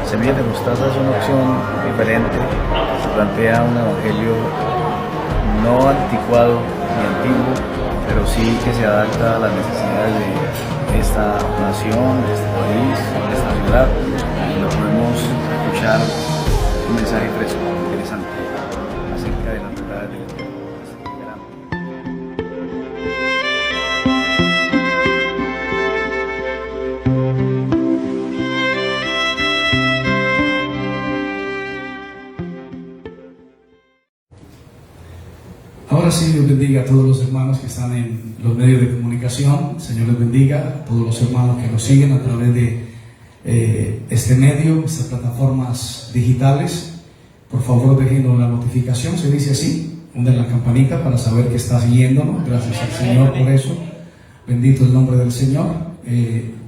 Semillas de Mostaza es una opción diferente, se plantea un evangelio no anticuado ni antiguo, pero sí que se adapta a las necesidades de esta nación, de este país, de esta ciudad. Y lo podemos escuchar un mensaje fresco, interesante, acerca de las verdades de Dios. Ahora sí, Dios bendiga a todos los hermanos que están en los medios de comunicación. Señor les bendiga a todos los hermanos que nos siguen a través de este medio, estas plataformas digitales. Por favor, déjenos la notificación, se dice así, hunden la campanita para saber que está siguiéndonos. Gracias al Señor por eso. Bendito el nombre del Señor.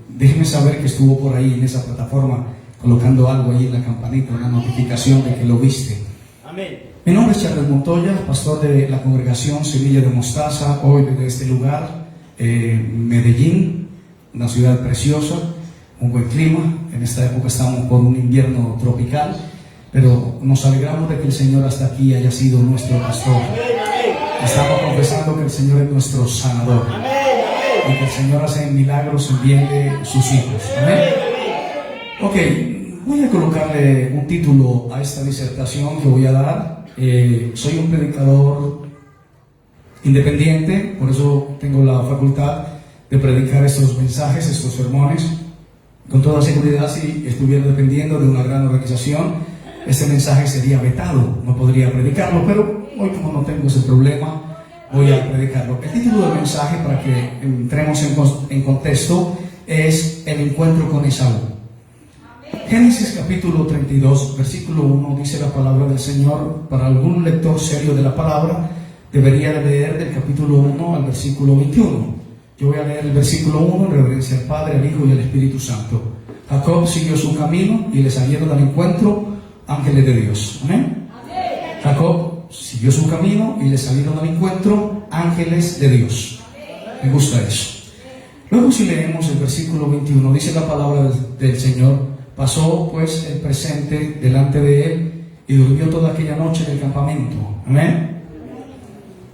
Déjenme saber que estuvo por ahí en esa plataforma colocando algo ahí en la campanita, una notificación de que lo viste. Amén. Mi nombre es Charles Montoya, pastor de la congregación Semilla de Mostaza, hoy desde este lugar, Medellín, una ciudad preciosa, un buen clima. En esta época estamos por un invierno tropical, pero nos alegramos de que el Señor hasta aquí haya sido nuestro pastor. Estamos confesando que el Señor es nuestro sanador y que el Señor hace milagros en bien de sus hijos. Amén. Ok, voy a colocarle un título a esta disertación que voy a dar. Soy un predicador independiente, por eso tengo la facultad de predicar estos mensajes, estos sermones. Con toda seguridad, si estuviera dependiendo de una gran organización, este mensaje sería vetado, no podría predicarlo, pero hoy, como no tengo ese problema, voy a predicarlo. El título del mensaje, para que entremos en contexto, es El encuentro con Esaú. Génesis capítulo 32, versículo 1, dice la palabra del Señor. Para algún lector serio de la palabra, debería de leer del capítulo 1 al versículo 21. Yo voy a leer el versículo 1 en reverencia al Padre, al Hijo y al Espíritu Santo. Jacob siguió su camino y le salieron al encuentro ángeles de Dios. Amén. Jacob siguió su camino y le salieron al encuentro ángeles de Dios. Me gusta eso. Luego, si leemos el versículo 21, dice la palabra del Señor: pasó pues el presente delante de él y durmió toda aquella noche en el campamento. Amén.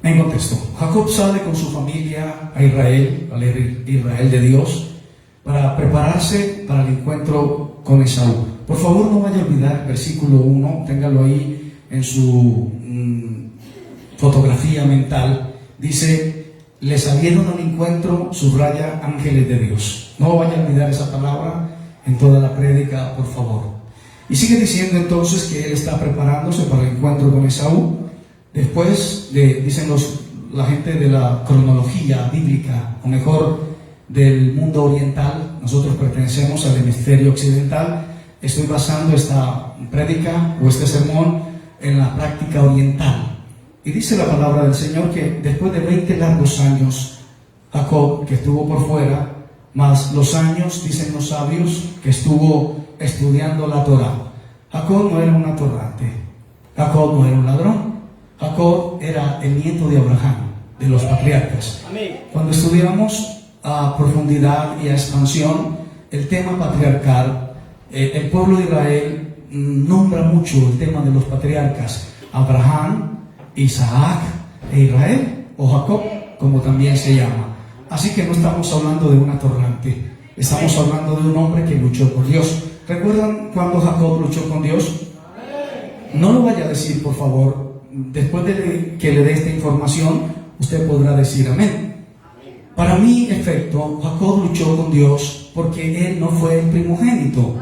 En contexto, Jacob sale con su familia a Israel, al Israel de Dios, para prepararse para el encuentro con Esaú. Por favor, no vaya a olvidar el versículo 1, téngalo ahí en su fotografía mental. Dice: le salieron al encuentro, subraya, ángeles de Dios. No vaya a olvidar esa palabra en toda la prédica, por favor. Y sigue diciendo entonces que él está preparándose para el encuentro con Esaú. Después dicen la gente de la cronología bíblica, o mejor, del mundo oriental. Nosotros pertenecemos al hemisferio occidental. Estoy basando esta prédica o este sermón en la práctica oriental. Y dice la palabra del Señor que después de 20 largos años, Jacob, que estuvo por fuera, más los años, dicen los sabios, que estuvo estudiando la Torá. Jacob no era un atorrante, Jacob no era un ladrón, Jacob era el nieto de Abraham, de los patriarcas. Cuando estudiamos a profundidad y a expansión el tema patriarcal, el pueblo de Israel nombra mucho el tema de los patriarcas: Abraham, Isaac e Israel, o Jacob, como también se llama. Así que no estamos hablando de un atorrante, estamos hablando de un hombre que luchó por Dios. ¿Recuerdan cuando Jacob luchó con Dios? No lo vaya a decir, por favor. Después de que le dé esta información, usted podrá decir amén. Para mi efecto, Jacob luchó con Dios porque él no fue el primogénito,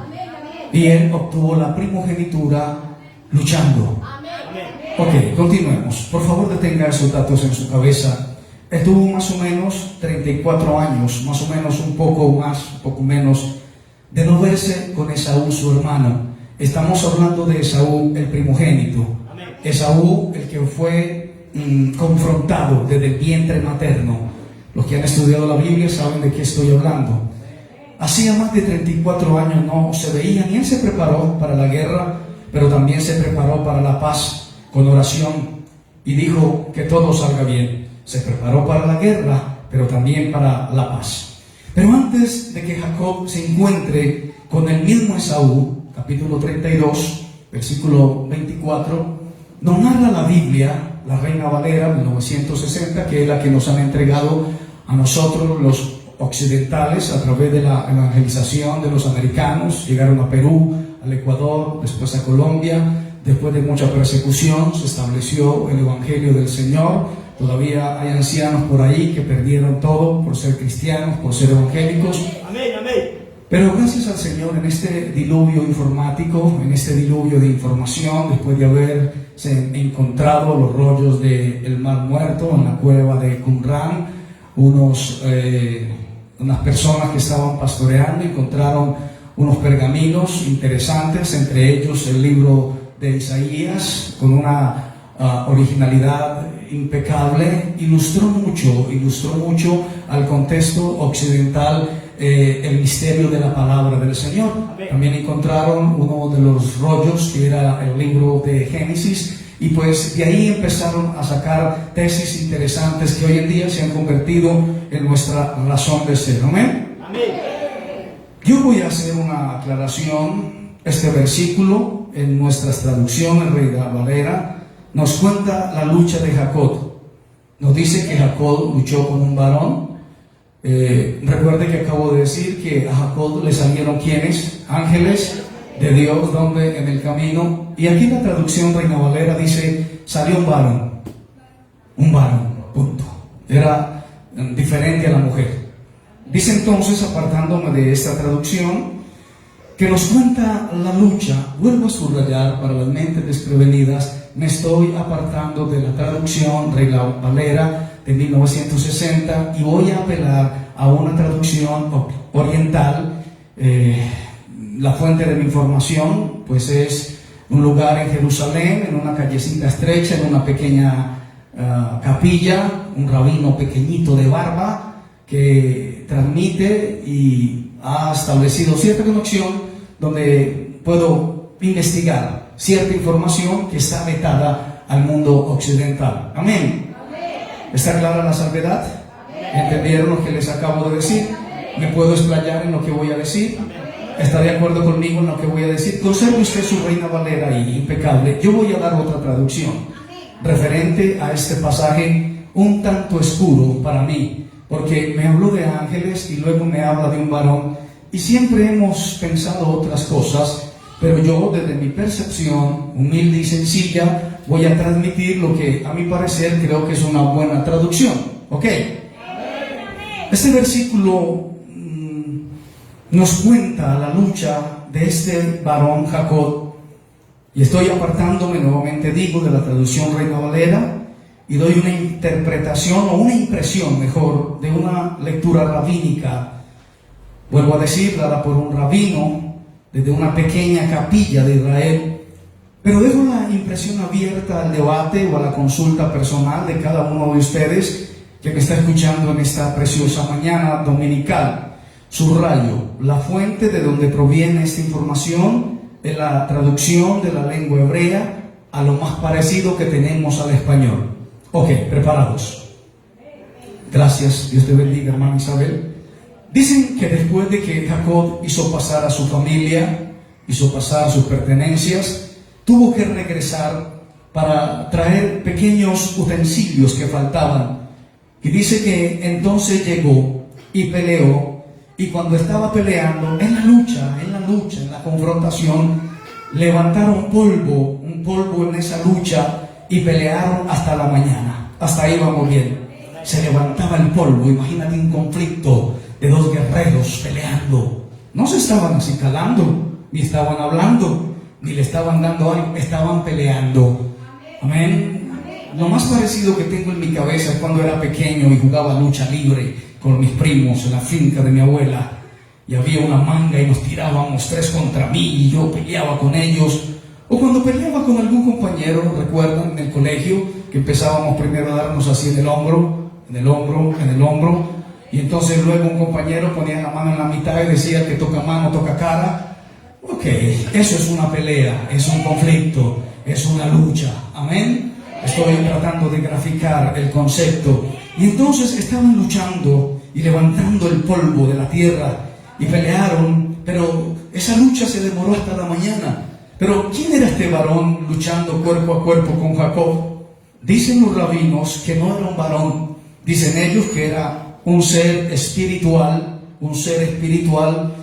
y él obtuvo la primogenitura luchando. Ok, continuemos. Por favor, detenga esos datos en su cabeza. Estuvo más o menos 34 años, más o menos, un poco más, un poco menos, de no verse con Esaú, su hermano. Estamos hablando de Esaú, el primogénito. Esaú, el que fue confrontado desde el vientre materno. Los que han estudiado la Biblia saben de qué estoy hablando. Hacía más de 34 años no se veían, y él se preparó para la guerra, pero también se preparó para la paz con oración, y dijo que todo salga bien. Se preparó para la guerra, pero también para la paz. Pero antes de que Jacob se encuentre con el mismo Esaú, capítulo 32, versículo 24, nos narra la Biblia, la Reina Valera 1960, que es la que nos han entregado a nosotros los occidentales a través de la evangelización de los americanos. Llegaron a Perú, al Ecuador, después a Colombia. Después de mucha persecución se estableció el Evangelio del Señor. Todavía hay ancianos por ahí que perdieron todo por ser cristianos, por ser evangélicos. Amén, amén. Pero gracias al Señor, en este diluvio informático, en este diluvio de información, después de haberse encontrado los rollos del Mar Muerto en la cueva de Qumran, unas personas que estaban pastoreando encontraron unos pergaminos interesantes, entre ellos el libro de Isaías, con una originalidad impecable. Ilustró mucho al contexto occidental el misterio de la palabra del Señor. También encontraron uno de los rollos que era el libro de Génesis, y pues de ahí empezaron a sacar tesis interesantes que hoy en día se han convertido en nuestra razón de ser. Amén. Yo voy a hacer una aclaración. Este versículo en nuestras traducciones, Reina Valera, nos cuenta la lucha de Jacob. Nos dice que Jacob luchó con un varón. Recuerde que acabo de decir que a Jacob le salieron ¿quiénes? Ángeles de Dios, donde en el camino. Y aquí la traducción Reina Valera dice: salió un varón, punto. Era diferente a la mujer. Dice entonces, apartándome de esta traducción, que nos cuenta la lucha. Vuelvo a subrayar para las mentes desprevenidas, me estoy apartando de la traducción Reina Valera de 1960 y voy a apelar a una traducción oriental. La fuente de mi información pues es un lugar en Jerusalén, en una callecita estrecha, en una pequeña capilla, un rabino pequeñito de barba que transmite y ha establecido cierta conexión donde puedo investigar cierta información que está vetada al mundo occidental. Amén. ¿Está clara la salvedad? ¿Entendieron lo que les acabo de decir? ¿Me puedo explayar en lo que voy a decir? ¿Está de acuerdo conmigo en lo que voy a decir? Conserve usted su Reina Valera ahí, impecable. Yo voy a dar otra traducción referente a este pasaje un tanto oscuro para mí, porque me habló de ángeles y luego me habla de un varón, y siempre hemos pensado otras cosas, pero yo desde mi percepción humilde y sencilla voy a transmitir lo que a mi parecer creo que es una buena traducción. ¿Ok? Este versículo nos cuenta la lucha de este varón Jacob, y estoy apartándome, nuevamente digo, de la traducción Reina Valera, y doy una interpretación o una impresión mejor de una lectura rabínica, vuelvo a decir, dada por un rabino desde una pequeña capilla de Israel, pero dejo la impresión abierta al debate o a la consulta personal de cada uno de ustedes que me está escuchando en esta preciosa mañana dominical. Subrayo, la fuente de donde proviene esta información es la traducción de la lengua hebrea a lo más parecido que tenemos al español. Ok, preparados. Gracias, Dios te bendiga, hermana Isabel. Dicen que después de que Jacob hizo pasar a su familia, hizo pasar sus pertenencias, tuvo que regresar para traer pequeños utensilios que faltaban. Y dice que entonces llegó y peleó, y cuando estaba peleando, en la confrontación, levantaron un polvo en esa lucha, y pelearon hasta la mañana. Hasta ahí vamos bien. Se levantaba el polvo. Imagínate un conflicto de dos guerreros peleando. No se estaban acicalando, ni estaban hablando, ni le estaban dando algo, estaban peleando. Amén. Lo más parecido que tengo en mi cabeza es cuando era pequeño y jugaba lucha libre con mis primos en la finca de mi abuela, y había una manga y nos tirábamos 3 contra mí y yo peleaba con ellos. O cuando peleaba con algún compañero, recuerdan, en el colegio, que empezábamos primero a darnos así en el hombro, y entonces luego un compañero ponía la mano en la mitad y decía que toca mano, toca cara. Ok, eso es una pelea, es un conflicto, es una lucha. Amén. Estoy tratando de graficar el concepto. Y entonces estaban luchando y levantando el polvo de la tierra y pelearon, pero esa lucha se demoró hasta la mañana. Pero ¿quién era este varón luchando cuerpo a cuerpo con Jacob? Dicen los rabinos que no era un varón. Dicen ellos que era un ser espiritual. Un ser espiritual.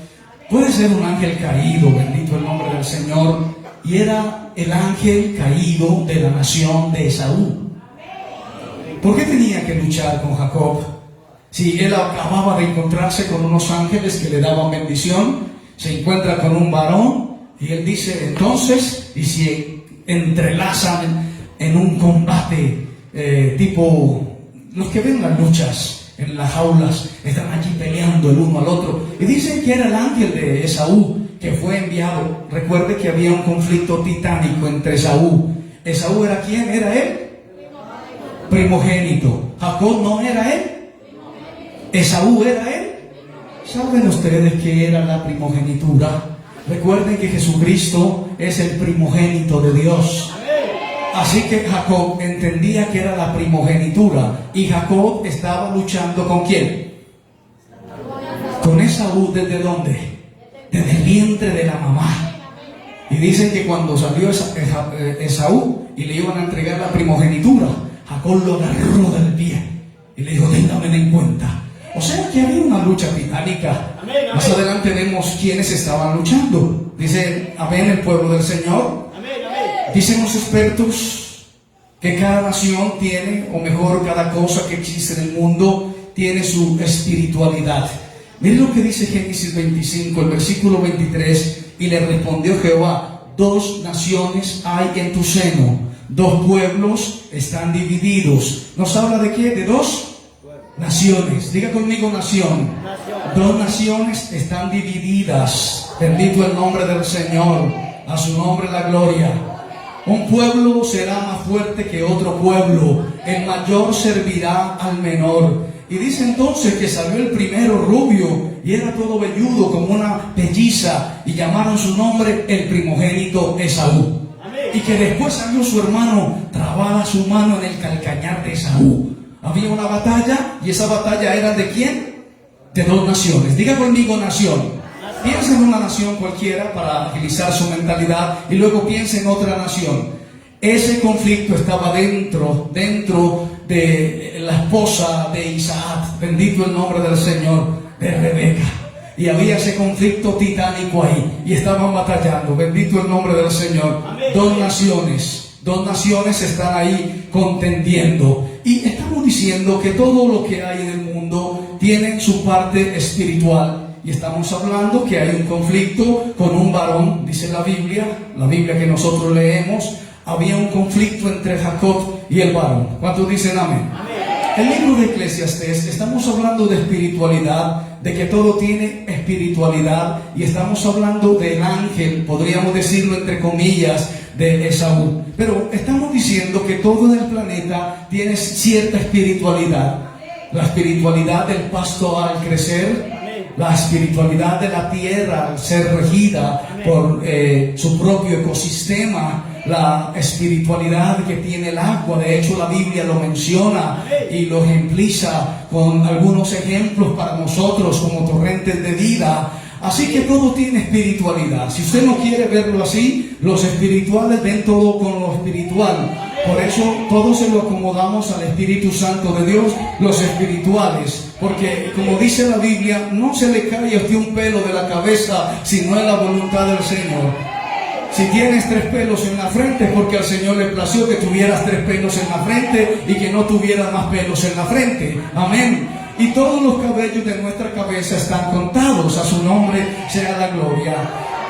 Puede ser un ángel caído, bendito el nombre del Señor. Y era el ángel caído de la nación de Esaú. ¿Por qué tenía que luchar con Jacob? Si él acababa de encontrarse con unos ángeles que le daban bendición, se encuentra con un varón y él dice entonces, y se entrelazan en un combate tipo los que ven las luchas en las jaulas, están allí peleando el uno al otro, y dicen que era el ángel de Esaú que fue enviado. Recuerde que había un conflicto titánico entre Esaú. ¿Esaú era quién? ¿Era él? Primogénito. ¿Jacob no era él? ¿Esaú era él? ¿Saben ustedes qué era la primogenitura? Recuerden que Jesucristo es el primogénito de Dios. Así que Jacob entendía que era la primogenitura. Y Jacob estaba luchando ¿con quién? Con Esaú. ¿Desde dónde? Desde el vientre de la mamá. Y dicen que cuando salió Esaú y le iban a entregar la primogenitura, Jacob lo agarró del pie y le dijo, téngame en cuenta. O sea que había una lucha titánica. Más adelante vemos quiénes estaban luchando. Dice, amén, el pueblo del Señor. Dicen los expertos que cada nación tiene, o mejor, cada cosa que existe en el mundo tiene su espiritualidad. Miren lo que dice Génesis 25, el versículo 23. Y le respondió Jehová, 2 naciones hay en tu seno, 2 pueblos están divididos. ¿Nos habla de qué? De 2 naciones. Diga conmigo nación. 2 naciones están divididas. Bendito el nombre del Señor. A su nombre la gloria. Un pueblo será más fuerte que otro pueblo. El mayor servirá al menor. Y dice entonces que salió el primero rubio y era todo velludo como una pelliza, y llamaron su nombre el primogénito Esaú. Y que después salió su hermano, trabada su mano en el calcañar de Esaú. Había una batalla, y esa batalla era ¿de quién? De 2 naciones. Diga conmigo nación. Piensa en una nación cualquiera para agilizar su mentalidad y luego piensa en otra nación. Ese conflicto estaba dentro de la esposa de Isaac, bendito el nombre del Señor, de Rebeca. Y había ese conflicto titánico ahí y estaban batallando, bendito el nombre del Señor. 2 naciones están ahí contendiendo. Y estamos diciendo que todo lo que hay en el mundo tiene su parte espiritual. Y estamos hablando que hay un conflicto con un varón, dice la Biblia que nosotros leemos. Había un conflicto entre Jacob y el varón. ¿Cuántos dicen amén? El libro de Eclesiastés, estamos hablando de espiritualidad, de que todo tiene espiritualidad, y estamos hablando del ángel, podríamos decirlo entre comillas, de Esaú. Pero estamos diciendo que todo en el planeta tiene cierta espiritualidad. La espiritualidad del pasto al crecer, la espiritualidad de la tierra al ser regida por su propio ecosistema, la espiritualidad que tiene el agua. De hecho la Biblia lo menciona y lo ejempliza con algunos ejemplos para nosotros como torrentes de vida. Así que todo tiene espiritualidad. Si usted no quiere verlo así, los espirituales ven todo con lo espiritual. Por eso todo se lo acomodamos al Espíritu Santo de Dios, los espirituales. Porque como dice la Biblia, no se le cae a usted un pelo de la cabeza si no es la voluntad del Señor. Si tienes 3 pelos en la frente, es porque al Señor le plació que tuvieras 3 pelos en la frente y que no tuvieras más pelos en la frente. Amén. Y todos los cabellos de nuestra cabeza están contados. A su nombre sea la gloria.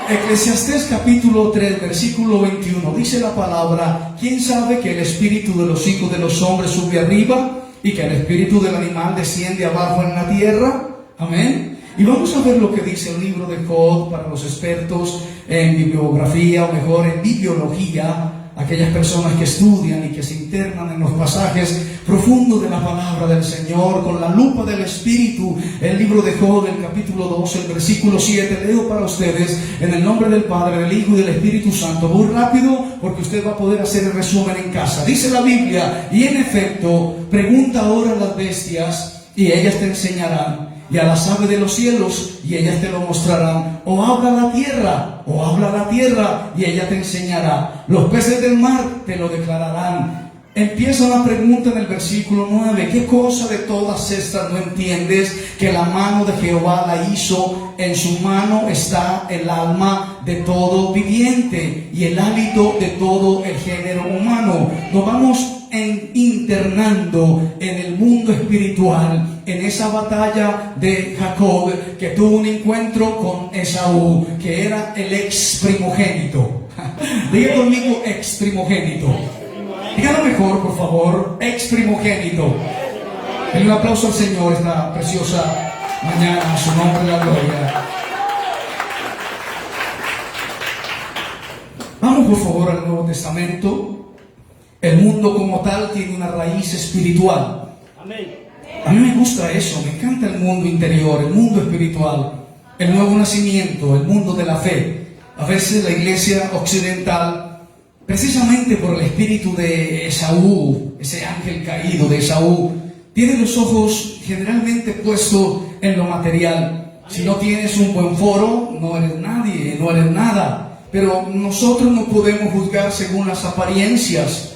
Eclesiastés capítulo 3, versículo 21, dice la palabra: ¿quién sabe que el espíritu de los hijos de los hombres sube arriba y que el espíritu del animal desciende abajo en la tierra? Amén. Y vamos a ver lo que dice el libro de Job para los expertos en bibliografía, o mejor en bibliología, aquellas personas que estudian y que se internan en los pasajes profundos de la palabra del Señor con la lupa del Espíritu. El libro de Job, el capítulo 2, el versículo 7, leo para ustedes en el nombre del Padre, del Hijo y del Espíritu Santo. Muy rápido porque usted va a poder hacer el resumen en casa. Dice la Biblia: y en efecto, pregunta ahora a las bestias y ellas te enseñarán, y a las aves de los cielos, y ellas te lo mostrarán. O habla la tierra, y ella te enseñará. Los peces del mar te lo declararán. Empieza una pregunta en el versículo 9. ¿Qué cosa de todas estas no entiendes? Que la mano de Jehová la hizo, en su mano está el alma de todo viviente y el hálito de todo el género humano. Nos vamos internando en el mundo espiritual, en esa batalla de Jacob, que tuvo un encuentro con Esaú, que era el ex primogénito. Diga conmigo, ex primogénito. Dígalo mejor, por favor, ex primogénito. Un aplauso al Señor esta preciosa mañana, a su nombre la gloria. Vamos por favor al Nuevo Testamento. El mundo como tal tiene una raíz espiritual. A mí me gusta eso, me encanta el mundo interior, el mundo espiritual, el nuevo nacimiento, el mundo de la fe. A veces la iglesia occidental, precisamente por el espíritu de Esaú, ese ángel caído de Esaú, tiene los ojos generalmente puestos en lo material. Si no tienes un buen foro, no eres nadie, no eres nada. Pero nosotros no podemos juzgar según las apariencias,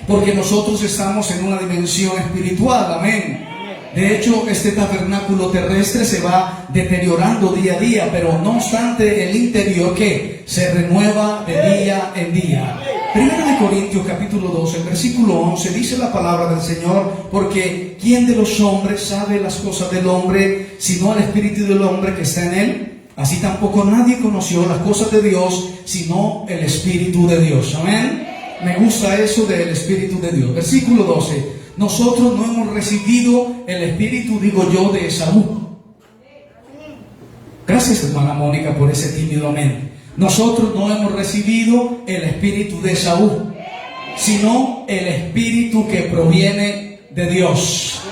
porque nosotros estamos en una dimensión espiritual, amén. De hecho, este tabernáculo terrestre se va deteriorando día a día, pero no obstante el interior que se renueva de día en día. 1 Corintios capítulo 12, versículo 11, dice la palabra del Señor: porque ¿quién de los hombres sabe las cosas del hombre, sino el espíritu del hombre que está en él? Así tampoco nadie conoció las cosas de Dios, sino el espíritu de Dios. Amén. Me gusta eso del espíritu de Dios. Versículo 12. Nosotros no hemos recibido el espíritu, digo yo, de Esaú. Gracias, hermana Mónica, por ese tímido amén. Nosotros no hemos recibido el espíritu de Esaú, sino el espíritu que proviene de Dios.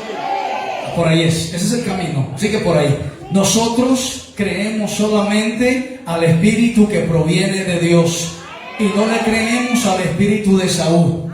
Por ahí es, ese es el camino, así que por ahí. Nosotros creemos solamente al espíritu que proviene de Dios y no le creemos al espíritu de Esaú.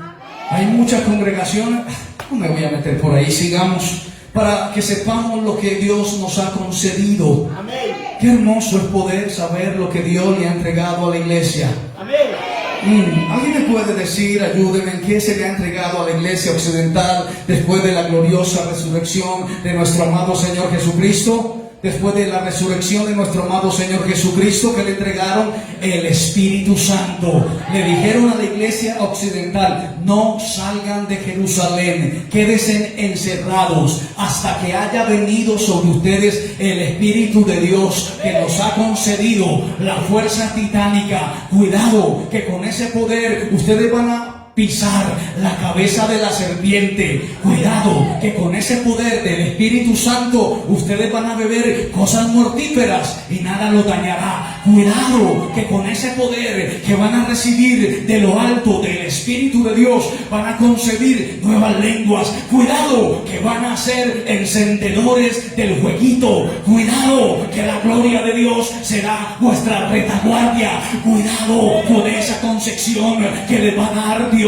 Hay muchas congregaciones, no me voy a meter por ahí, sigamos, para que sepamos lo que Dios nos ha concedido. Amén. Qué hermoso es poder saber lo que Dios le ha entregado a la iglesia. Amén. ¿Alguien me puede decir, ayúdenme, en qué se le ha entregado a la iglesia occidental después de la gloriosa resurrección de nuestro amado Señor Jesucristo? Después de la resurrección de nuestro amado Señor Jesucristo, que le entregaron el Espíritu Santo. Le dijeron a la iglesia occidental: no salgan de Jerusalén, quédense encerrados hasta que haya venido sobre ustedes el Espíritu de Dios, que nos ha concedido la fuerza titánica. Cuidado, que con ese poder ustedes van a pisar la cabeza de la serpiente. Cuidado, que con ese poder del Espíritu Santo ustedes van a beber cosas mortíferas y nada lo dañará. Cuidado, que con ese poder que van a recibir de lo alto del Espíritu de Dios van a concebir nuevas lenguas. Cuidado, que van a ser encendedores del fueguito. Cuidado, que la gloria de Dios será vuestra retaguardia. Cuidado con esa concepción que les va a dar Dios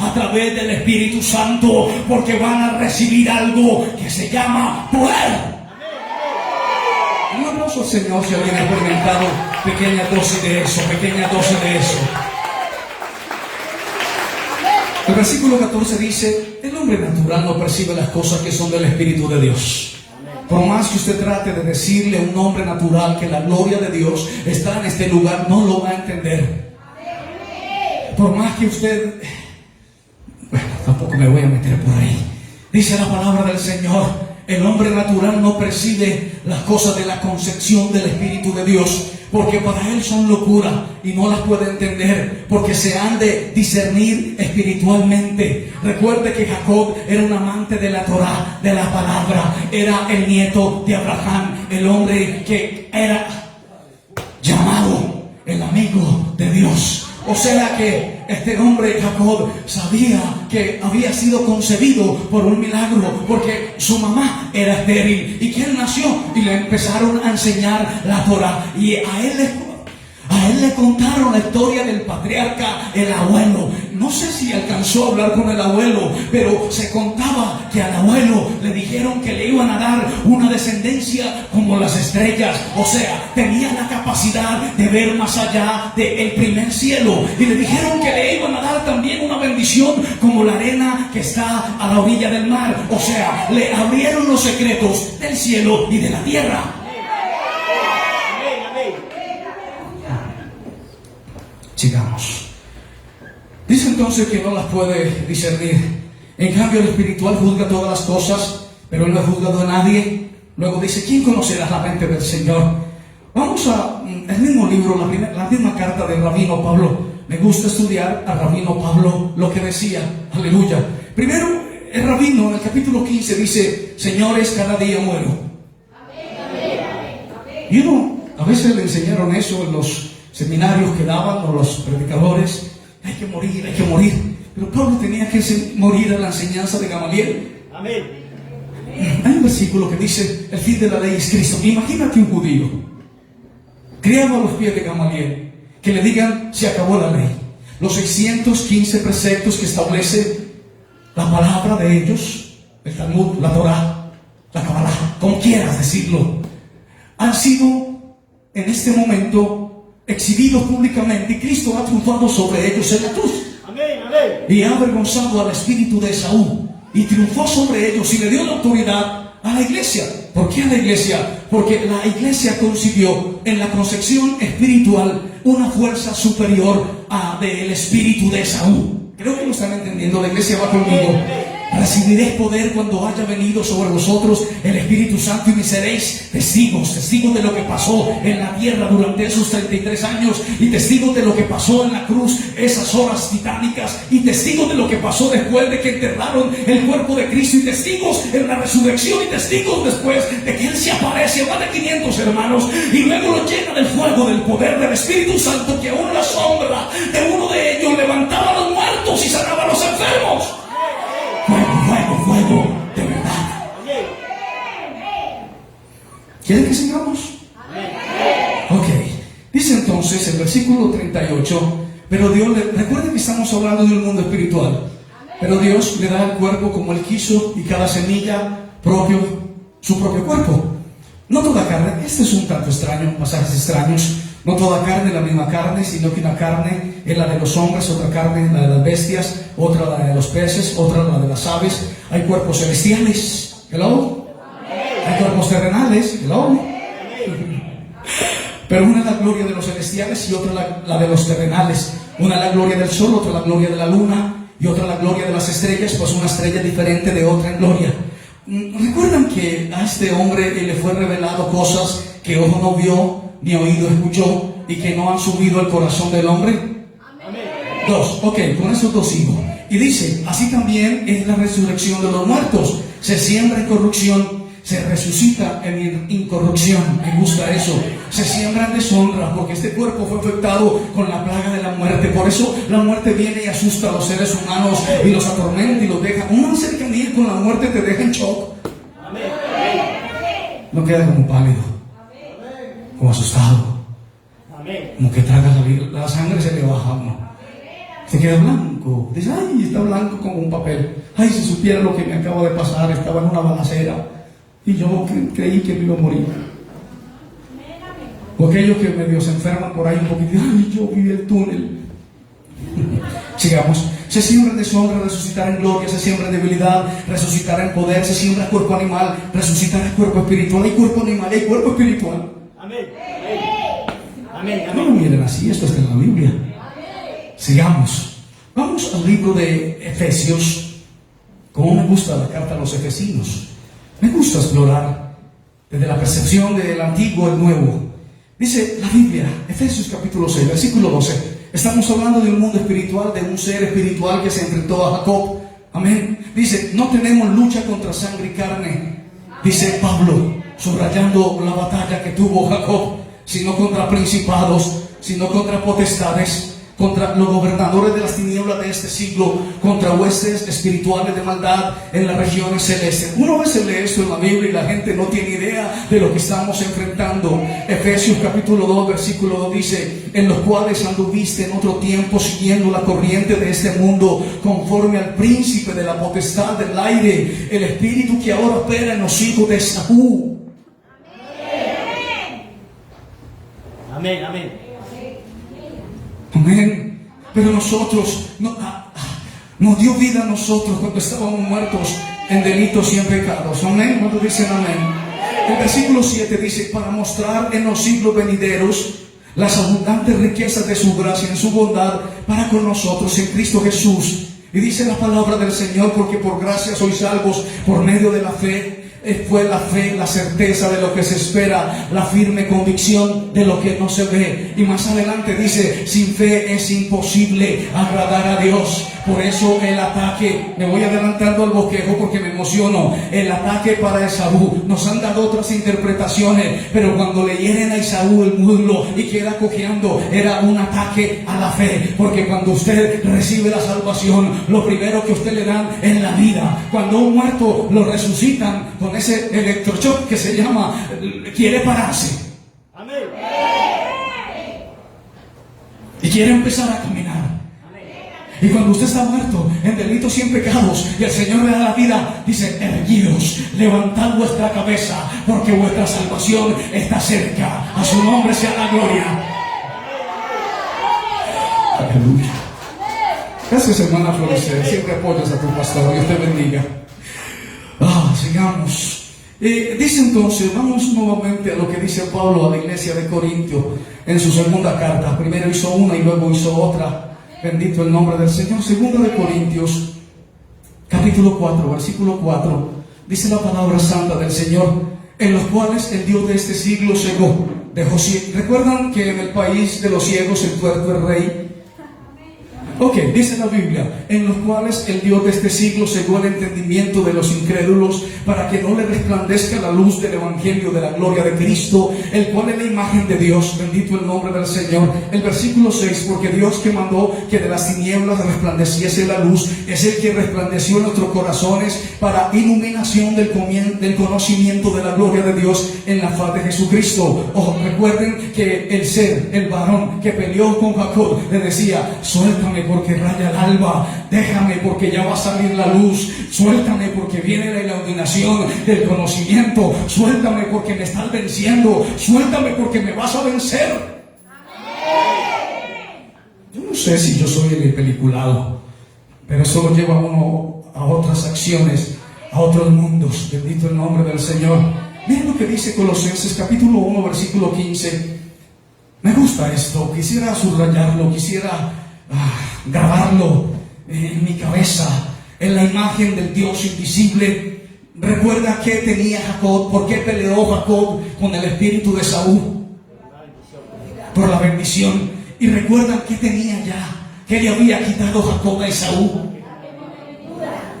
a través del Espíritu Santo, porque van a recibir algo que se llama poder. Un aplauso al Señor si alguien ha experimentado pequeña dosis de eso, pequeña dosis de eso. El versículo 14 dice: el hombre natural no percibe las cosas que son del Espíritu de Dios. Por más que usted trate de decirle a un hombre natural que la gloria de Dios está en este lugar, no lo va a entender. Por más que usted... Bueno, tampoco me voy a meter por ahí. Dice la palabra del Señor: el hombre natural no percibe las cosas de la concepción del Espíritu de Dios, porque para él son locura y no las puede entender, porque se han de discernir espiritualmente. Recuerde que Jacob era un amante de la Torá, de la palabra. Era el nieto de Abraham, el hombre que era llamado el amigo de Dios. O sea que este hombre Jacob sabía que había sido concebido por un milagro, porque su mamá era estéril y que él nació y le empezaron a enseñar la Torah, y a A él le contaron la historia del patriarca, el abuelo. No sé si alcanzó a hablar con el abuelo, pero se contaba que al abuelo le dijeron que le iban a dar una descendencia como las estrellas. O sea, tenía la capacidad de ver más allá del primer cielo. Y le dijeron que le iban a dar también una bendición como la arena que está a la orilla del mar. O sea, le abrieron los secretos del cielo y de la tierra. Sigamos. Dice entonces que no las puede discernir. En cambio, el espiritual juzga todas las cosas, pero él no es juzgado de nadie. Luego dice, ¿quién conocerá la mente del Señor? Vamos a el mismo libro, la misma carta del Rabino Pablo. Me gusta estudiar al Rabino Pablo lo que decía. Aleluya. Primero, el Rabino en el capítulo 15 dice, señores, cada día muero. Y a veces le enseñaron eso en los seminarios que daban o los predicadores. Hay que morir, hay que morir. Pero Pablo tenía que morir a la enseñanza de Gamaliel. Amén. Hay un versículo que dice, el fin de la ley es Cristo. Imagínate un judío criado a los pies de Gamaliel, que le digan, se acabó la ley. Los 615 preceptos que establece la palabra de ellos, el Talmud, la Torah, la Kabbalah, como quieras decirlo, han sido en este momento exhibidos públicamente, y Cristo ha triunfado sobre ellos en la cruz. Amén, amén. Y ha avergonzado al espíritu de Esaú y triunfó sobre ellos y le dio la autoridad a la iglesia. ¿Por qué a la iglesia? Porque la iglesia concibió en la concepción espiritual una fuerza superior a del espíritu de Esaú. Creo que lo están entendiendo. La iglesia va conmigo. Recibiréis poder cuando haya venido sobre vosotros el Espíritu Santo y me seréis testigos de lo que pasó en la tierra durante esos 33 años y testigos de lo que pasó en la cruz, esas horas titánicas, y testigos de lo que pasó después de que enterraron el cuerpo de Cristo, y testigos en la resurrección, y testigos después de que Él se aparece a más de 500 hermanos y luego lo llena del fuego del poder del Espíritu Santo, que aún la sombra de uno de ellos levantaba a los muertos y sanaba a los enfermos. Fuego, de verdad. ¿Quieren que sigamos? Ok. Dice entonces el versículo 38, pero Dios, recuerden que estamos hablando de un mundo espiritual, pero Dios le da al cuerpo como Él quiso y cada semilla su propio cuerpo. No toda carne, este es un tanto extraño, pasajes extraños. No toda carne es la misma carne, sino que una carne es la de los hombres, otra carne es la de las bestias, otra la de los peces, otra la de las aves. Hay cuerpos celestiales, hello. Hay cuerpos terrenales, hello. Pero una es la gloria de los celestiales y otra la de los terrenales. Una es la gloria del sol, otra la gloria de la luna y otra la gloria de las estrellas, pues una estrella diferente de otra en gloria. ¿Recuerdan que a este hombre le fue revelado cosas que ojo no vio, ni oído escuchó, y que no han subido al corazón del hombre? Amén. 2, ok, con esos 2 sigo. Y dice, así también es la resurrección de los muertos. Se siembra en corrupción, se resucita en incorrupción. Me gusta eso. Se siembra en deshonra, porque este cuerpo fue afectado con la plaga de la muerte. Por eso la muerte viene y asusta a los seres humanos y los atormenta y los deja. Una cercanía con la muerte te deja en shock. Amén. No queda como pálido, como asustado, Amén. como que traga la sangre, se le baja a uno, se queda blanco. Dice, ay, está blanco como un papel. Ay, si supiera lo que me acaba de pasar, estaba en una balacera y yo creí que me iba a morir. O aquellos que medio se enferman por ahí un poquito, ay, yo viví el túnel. Sigamos. Se siembra en deshonra, resucitará en gloria. Se siembra en debilidad, resucitará en poder. Se siembra en cuerpo animal, resucitará en cuerpo espiritual. Hay cuerpo animal, hay cuerpo espiritual. Amén. Amén. No lo miren así, esto está en la Biblia. Sigamos. Vamos al libro de Efesios. Como me gusta la carta a los Efesinos. Me gusta explorar desde la percepción del antiguo al nuevo. Dice la Biblia, Efesios capítulo 6, versículo 12. Estamos hablando de un mundo espiritual, de un ser espiritual que se enfrentó a Jacob. Amén. Dice, no tenemos lucha contra sangre y carne. Dice Pablo, subrayando la batalla que tuvo Jacob, sino contra principados, sino contra potestades. contra los gobernadores de las tinieblas de este siglo, contra huestes espirituales de maldad en las regiones celestes. Uno a veces lee esto en la Biblia y la gente no tiene idea de lo que estamos enfrentando. Efesios capítulo 2 versículo 2 dice: en los cuales anduviste en otro tiempo siguiendo la corriente de este mundo, conforme al príncipe de la potestad del aire, el espíritu que ahora opera en los hijos de Esaú. Amén, amén. Amén. Pero nosotros nos dio vida a nosotros cuando estábamos muertos en delitos y en pecados. Amén. ¿Cuántos dicen amén? El versículo 7 dice: para mostrar en los siglos venideros las abundantes riquezas de su gracia en su bondad para con nosotros en Cristo Jesús. Y dice la palabra del Señor: porque por gracia sois salvos por medio de la fe. Fue la fe, la certeza de lo que se espera, la firme convicción de lo que no se ve. Y más adelante dice: sin fe es imposible agradar a Dios. Por eso el ataque, me voy adelantando al bosquejo porque me emociono, el ataque para Esaú. Nos han dado otras interpretaciones, pero cuando le hieren a Esaú el muslo y queda cojeando, era un ataque a la fe. Porque cuando usted recibe la salvación, lo primero que usted le dan es la vida. Cuando un muerto lo resucitan con ese electroshock que se llama, quiere pararse. Amén. Y quiere empezar a caminar. Y cuando usted está muerto en delitos y en pecados y el Señor le da la vida, dice: erguidos, levantad vuestra cabeza, porque vuestra salvación está cerca. A su nombre sea la gloria. Aleluya. Gracias, hermana Florencia. Siempre apoyas a tu pastor. Dios te bendiga. Sigamos. Dice entonces, vamos nuevamente a lo que dice Pablo a la iglesia de Corintio en su segunda carta. Primero hizo una y luego hizo otra. Bendito el nombre del Señor. Segunda de Corintios, capítulo 4, versículo 4. Dice la palabra santa del Señor: en los cuales el Dios de este siglo cegó. ¿Recuerdan que en el país de los ciegos el tuerto es rey? Ok, dice la Biblia: en los cuales el Dios de este siglo cegó el entendimiento de los incrédulos, para que no le resplandezca la luz del evangelio de la gloria de Cristo, el cual es la imagen de Dios. Bendito el nombre del Señor. El versículo 6: porque Dios, que mandó que de las tinieblas resplandeciese la luz, es el que resplandeció en nuestros corazones para iluminación del conocimiento de la gloria de Dios en la faz de Jesucristo. Recuerden que el varón que peleó con Jacob le decía: suéltame porque raya el alba, déjame porque ya va a salir la luz, suéltame porque viene la iluminación del conocimiento, suéltame porque me estás venciendo, suéltame porque me vas a vencer. Yo no sé si yo soy el peliculado, pero eso lo lleva a uno a otras acciones, a otros mundos. Bendito el nombre del Señor. Miren lo que dice Colosenses capítulo 1 versículo 15. Me gusta esto, quisiera subrayarlo, quisiera grabarlo en mi cabeza, en la imagen del Dios invisible. Recuerda qué tenía Jacob, por qué peleó Jacob con el espíritu de Esaú, por la bendición. Y recuerdan qué tenía ya, que le había quitado Jacob a Esaú.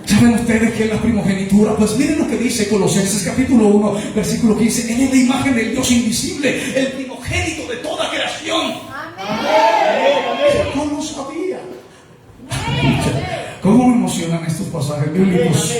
¿Saben ustedes qué es la primogenitura? Pues miren lo que dice Colosenses capítulo 1 versículo 15. Él es la imagen del Dios invisible, el primogénito de toda creación. ¿Cómo lo sabía? ¿Cómo me emocionan estos pasajes bíblicos?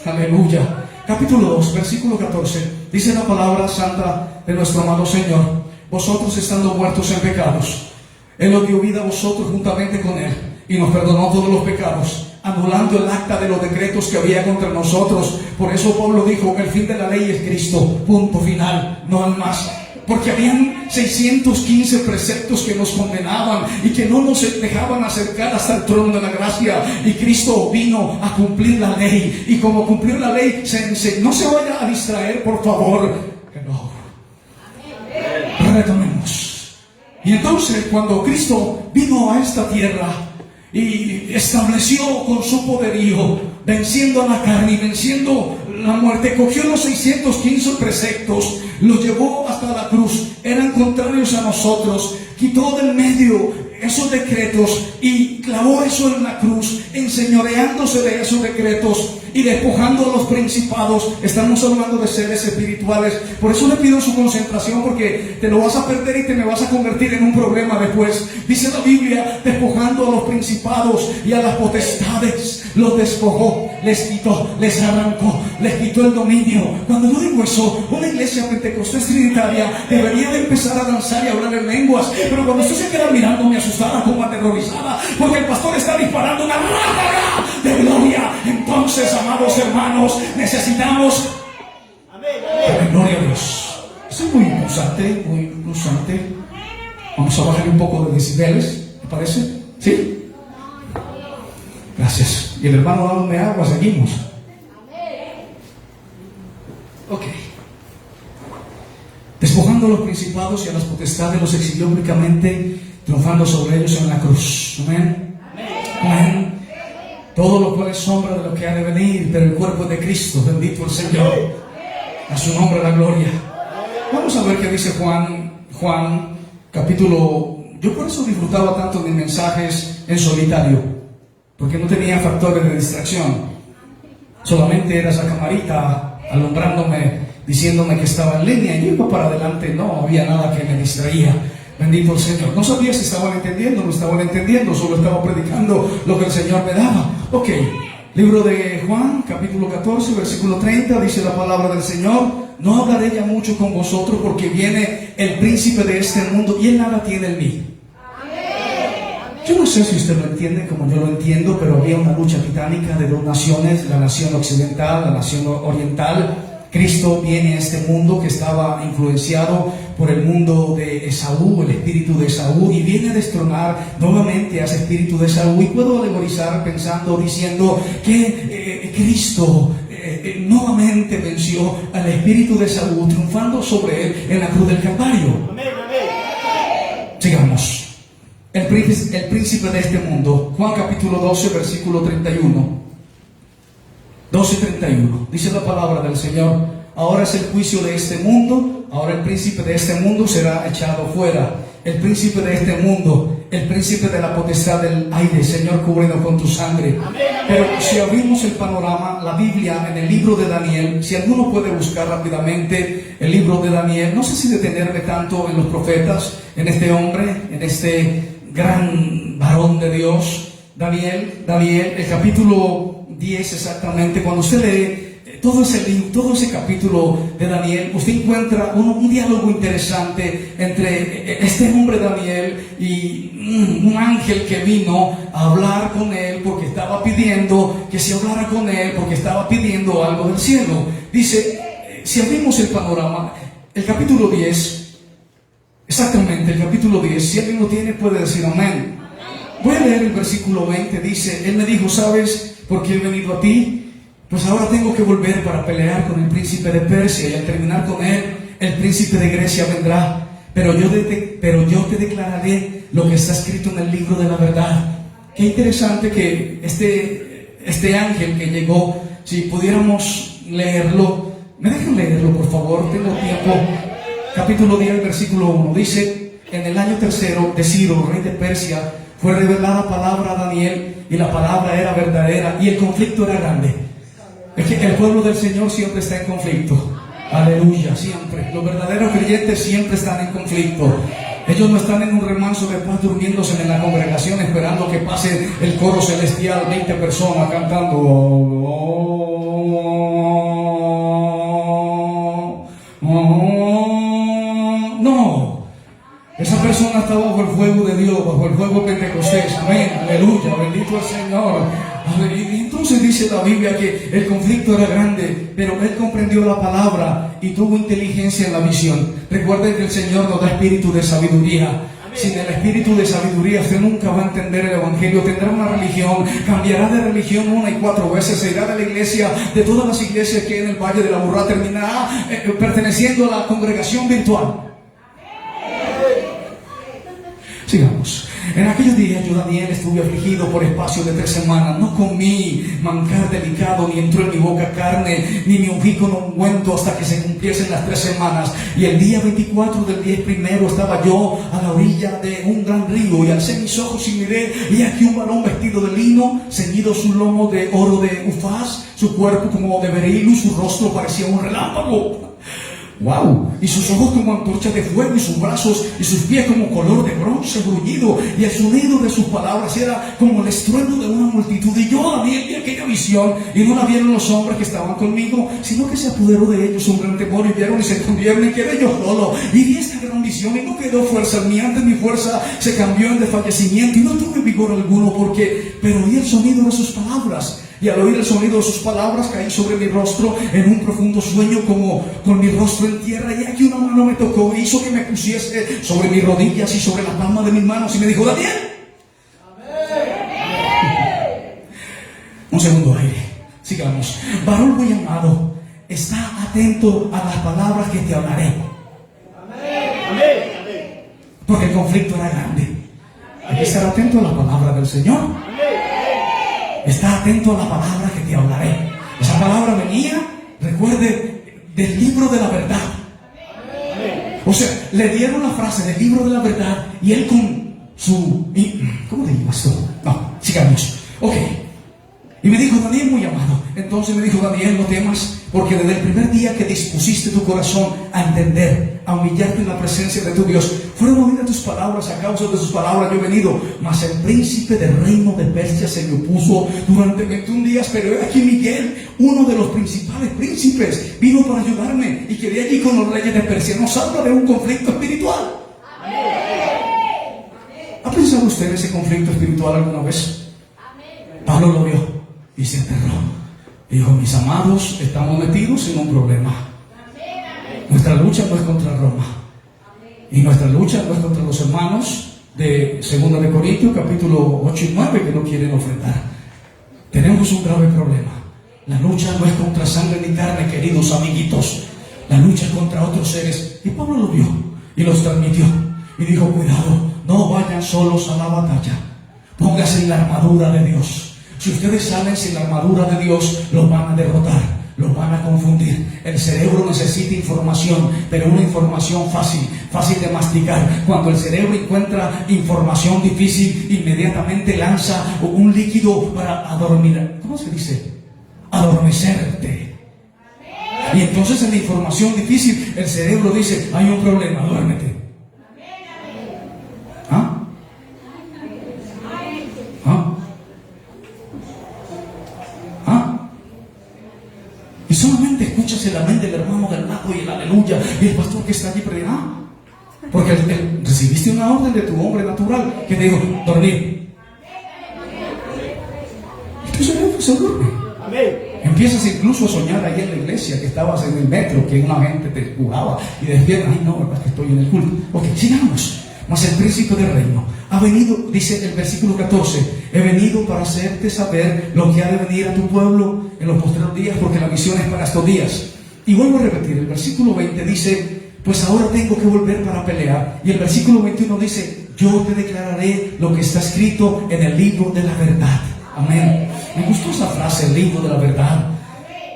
Aleluya. Capítulo 2, versículo 14. Dice la palabra santa de nuestro amado Señor: vosotros estando muertos en pecados, Él os dio vida a vosotros juntamente con Él, y nos perdonó todos los pecados, anulando el acta de los decretos que había contra nosotros. Por eso Pablo dijo: el fin de la ley es Cristo, punto final, no hay más. Porque habían 615 preceptos que nos condenaban y que no nos dejaban acercar hasta el trono de la gracia. Y Cristo vino a cumplir la ley. Y como cumplió la ley, no se vaya a distraer, por favor. No. Retomemos. Y entonces, cuando Cristo vino a esta tierra y estableció con su poderío, venciendo a la carne y venciendo la muerte, cogió los 615 preceptos, los llevó hasta la cruz, eran contrarios a nosotros, quitó del medio esos decretos y clavó eso en la cruz, enseñoreándose de esos decretos y despojando a los principados. Estamos hablando de seres espirituales. Por eso le pido su concentración, porque te lo vas a perder y te me vas a convertir en un problema después. Dice la Biblia, despojando a los principados y a las potestades, los despojó, les quitó, les arrancó, les quitó el dominio. Cuando yo digo eso, una iglesia pentecostés trinitaria debería de empezar a danzar y a hablar en lenguas, pero cuando usted se queda mirándome asustada, como aterrorizada, porque el pastor está disparando una ráfaga de gloria, entonces, amados hermanos, necesitamos la gloria a Dios. Eso es muy impulsante, muy impulsante. Vamos a bajar un poco de decibeles, ¿te parece? ¿Sí? Gracias. Y el hermano dándome agua, seguimos. Ok. Despojando a los principados y a las potestades, los exilió únicamente, triunfando sobre ellos en la cruz. Amén. Amén. Todo lo cual es sombra de lo que ha de venir, pero el cuerpo es de Cristo. Bendito el Señor. A su nombre la gloria. Vamos a ver qué dice Juan capítulo. Yo por eso disfrutaba tanto de mis mensajes en solitario, porque no tenía factores de distracción. Solamente era esa camarita alumbrándome, diciéndome que estaba en línea, y yo iba para adelante. No había nada que me distraía. Bendito el Señor. No sabía si estaban entendiendo, no estaban entendiendo, solo estaba predicando lo que el Señor me daba. Ok, libro de Juan, capítulo 14, versículo 30, dice la palabra del Señor: no hablaré ya mucho con vosotros, porque viene el príncipe de este mundo y él nada tiene en mí. Yo no sé si usted lo entiende como yo lo entiendo, pero había una lucha titánica de dos naciones, la nación occidental, la nación oriental. Cristo viene a este mundo que estaba influenciado por el mundo de Esaú, el espíritu de Esaú, y viene a destronar nuevamente a ese espíritu de Esaú. Y puedo alegorizar diciendo que Cristo nuevamente venció al espíritu de Esaú, triunfando sobre él en la cruz del Calvario. Sigamos. El príncipe de este mundo, Juan capítulo 12, versículo 31. 12:31, dice la palabra del Señor: ahora es el juicio de este mundo, ahora el príncipe de este mundo será echado fuera. El príncipe de este mundo, el príncipe de la potestad del aire, Señor, cúbrenos con tu sangre. Pero si abrimos el panorama, la Biblia en el libro de Daniel, si alguno puede buscar rápidamente el libro de Daniel, no sé si detenerme tanto en los profetas, en este hombre, en este gran varón de Dios, Daniel, el capítulo 10 exactamente. Cuando usted lee todo ese capítulo de Daniel, usted encuentra un diálogo interesante entre este hombre Daniel y un ángel que vino a hablar con él porque estaba pidiendo que se hablara con él, porque estaba pidiendo algo del cielo. Dice, si abrimos el panorama, el capítulo 10, exactamente el capítulo 10, si alguien lo tiene puede decir amén. Voy a leer el versículo 20, dice: él me dijo, ¿sabes por qué he venido a ti? Pues ahora tengo que volver para pelear con el príncipe de Persia, y al terminar con él, el príncipe de Grecia vendrá. Pero yo te declararé lo que está escrito en el libro de la verdad. Qué interesante que este ángel que llegó, si pudiéramos leerlo, ¿me dejan leerlo por favor? Tengo tiempo. Capítulo 10, versículo 1, dice: en el año tercero de Ciro, rey de Persia, fue revelada palabra a Daniel, y la palabra era verdadera, y el conflicto era grande. Es que el pueblo del Señor siempre está en conflicto. Aleluya, siempre. Los verdaderos creyentes siempre están en conflicto. Ellos no están en un remanso de paz durmiéndose en la congregación esperando que pase el coro celestial, 20 personas cantando. No. Esa persona está bajo el fuego de Dios, bajo el fuego pentecostés. Amén, aleluya, bendito el Señor. Y entonces dice la Biblia que el conflicto era grande, pero él comprendió la palabra y tuvo inteligencia en la visión. Recuerden que el Señor nos da espíritu de sabiduría. Sin el espíritu de sabiduría usted nunca va a entender el evangelio. Tendrá una religión, cambiará de religión 1 y 4 veces, se irá de la iglesia, de todas las iglesias que hay en el Valle de la Burrá, terminará perteneciendo a la congregación virtual. Sigamos. En aquellos días yo, Daniel, estuve afligido por espacio de 3 semanas. No comí manjar delicado, ni entró en mi boca carne, ni me ungí con ungüento hasta que se cumpliesen las 3 semanas. Y el día 24 del 10 estaba yo a la orilla de un gran río, y alcé mis ojos y miré, y aquí un varón vestido de lino, ceñido su lomo de oro de Ufaz, su cuerpo como de berilo, y su rostro parecía un relámpago. ¡Wow! Y sus ojos como antorchas de fuego, y sus brazos y sus pies como color de bronce bruñido, y el sonido de sus palabras era como el estruendo de una multitud. Y yo, Daniel, vi aquella visión, y no la vieron los hombres que estaban conmigo, sino que se apoderó de ellos un gran temor, y vieron y se escondieron, y quedé yo solo. Y vi esta gran visión, y no quedó fuerza en mí. Antes mi fuerza se cambió en desfallecimiento, y no tuve vigor alguno, pero oí el sonido de sus palabras. Y al oír el sonido de sus palabras caí sobre mi rostro en un profundo sueño, como con mi rostro en tierra. Y aquí una mano me tocó e hizo que me pusiese sobre mis rodillas y sobre la palma de mis manos, y me dijo: Daniel, un segundo aire, sigamos. Varón muy amado, está atento a las palabras que te hablaré, porque el conflicto era grande. Hay que estar atento a la palabra del Señor. Está atento a la palabra que te hablaré. Esa palabra venía, recuerde, del libro de la verdad. O sea, le dieron la frase del libro de la verdad, y él con su... ¿Cómo te llamas tú? No, sigamos. Ok. Y me dijo: Daniel, muy amado. Entonces me dijo: Daniel, no temas, porque desde el primer día que dispusiste tu corazón a entender, a humillarte en la presencia de tu Dios, fueron oídas tus palabras. A causa de sus palabras yo he venido. Mas el príncipe del reino de Persia se me opuso durante 21 días. Pero he aquí Miguel, uno de los principales príncipes, vino para ayudarme, y quedé allí con los reyes de Persia. Nos habla de un conflicto espiritual. ¿Ha pensado usted en ese conflicto espiritual alguna vez? Pablo lo vio y se enterró. Dijo: mis amados, estamos metidos en un problema. Nuestra lucha no es contra Roma, y nuestra lucha no es contra los hermanos de 2 de Corintios capítulo 8 y 9 que no quieren ofrendar. Tenemos un grave problema. La lucha no es contra sangre ni carne, queridos amiguitos. La lucha es contra otros seres. Y Pablo lo vio y los transmitió, y dijo: cuidado, no vayan solos a la batalla. Pónganse en la armadura de Dios. Si ustedes salen sin la armadura de Dios, los van a derrotar, los van a confundir. El cerebro necesita información, pero una información fácil de masticar. Cuando el cerebro encuentra información difícil, inmediatamente lanza un líquido para adormir. ¿Cómo se dice? Adormecerte. Y entonces en la información difícil, el cerebro dice: hay un problema, duérmete. ¿Ah? Y solamente escuchas el amén del hermano del lado y el aleluya, y el pastor que está allí predicando. Porque recibiste una orden de tu hombre natural que te dijo: dormir. Entonces se duerme. Empiezas incluso a soñar ahí en la iglesia, que estabas en el metro, que una gente te empujaba y despiertas: ay, no, verdad que estoy en el culto. Ok, sigamos. Mas el príncipe del reino ha venido, dice el versículo 14: he venido para hacerte saber lo que ha de venir a tu pueblo en los postreros días, porque la visión es para estos días. Y vuelvo a repetir, el versículo 20 dice: pues ahora tengo que volver para pelear. Y el versículo 21 dice: yo te declararé lo que está escrito en el libro de la verdad. Amén. Me gustó esa frase, el libro de la verdad.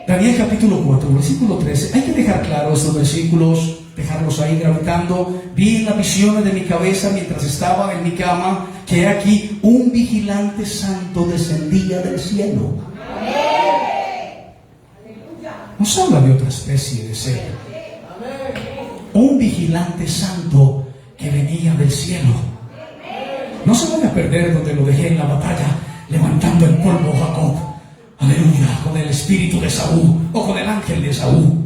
Daniel capítulo 4, versículo 13. Hay que dejar claro estos versículos, dejarlos ahí gravitando. Vi en las visiones de mi cabeza mientras estaba en mi cama, que aquí un vigilante santo descendía del cielo. Nos habla de otra especie de ser. Un vigilante santo que venía del cielo. No se vaya a perder donde lo dejé en la batalla, levantando el polvo Jacob. Aleluya, con el espíritu de Saúl, o con el ángel de Saúl.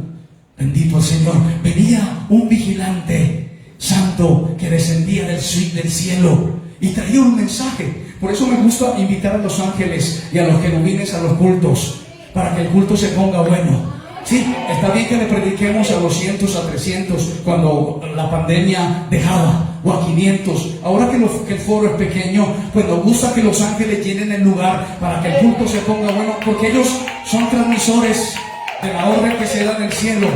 Bendito el Señor. Venía un vigilante santo que descendía del cielo y traía un mensaje. Por eso me gusta invitar a los ángeles y a los querubines a los cultos, para que el culto se ponga bueno. Sí, está bien que le prediquemos a 200, a 300 cuando la pandemia dejaba, o a 500. Ahora que el foro es pequeño, pues nos gusta que los ángeles llenen el lugar para que el culto se ponga bueno, porque ellos son transmisores de la orden que se da en el cielo.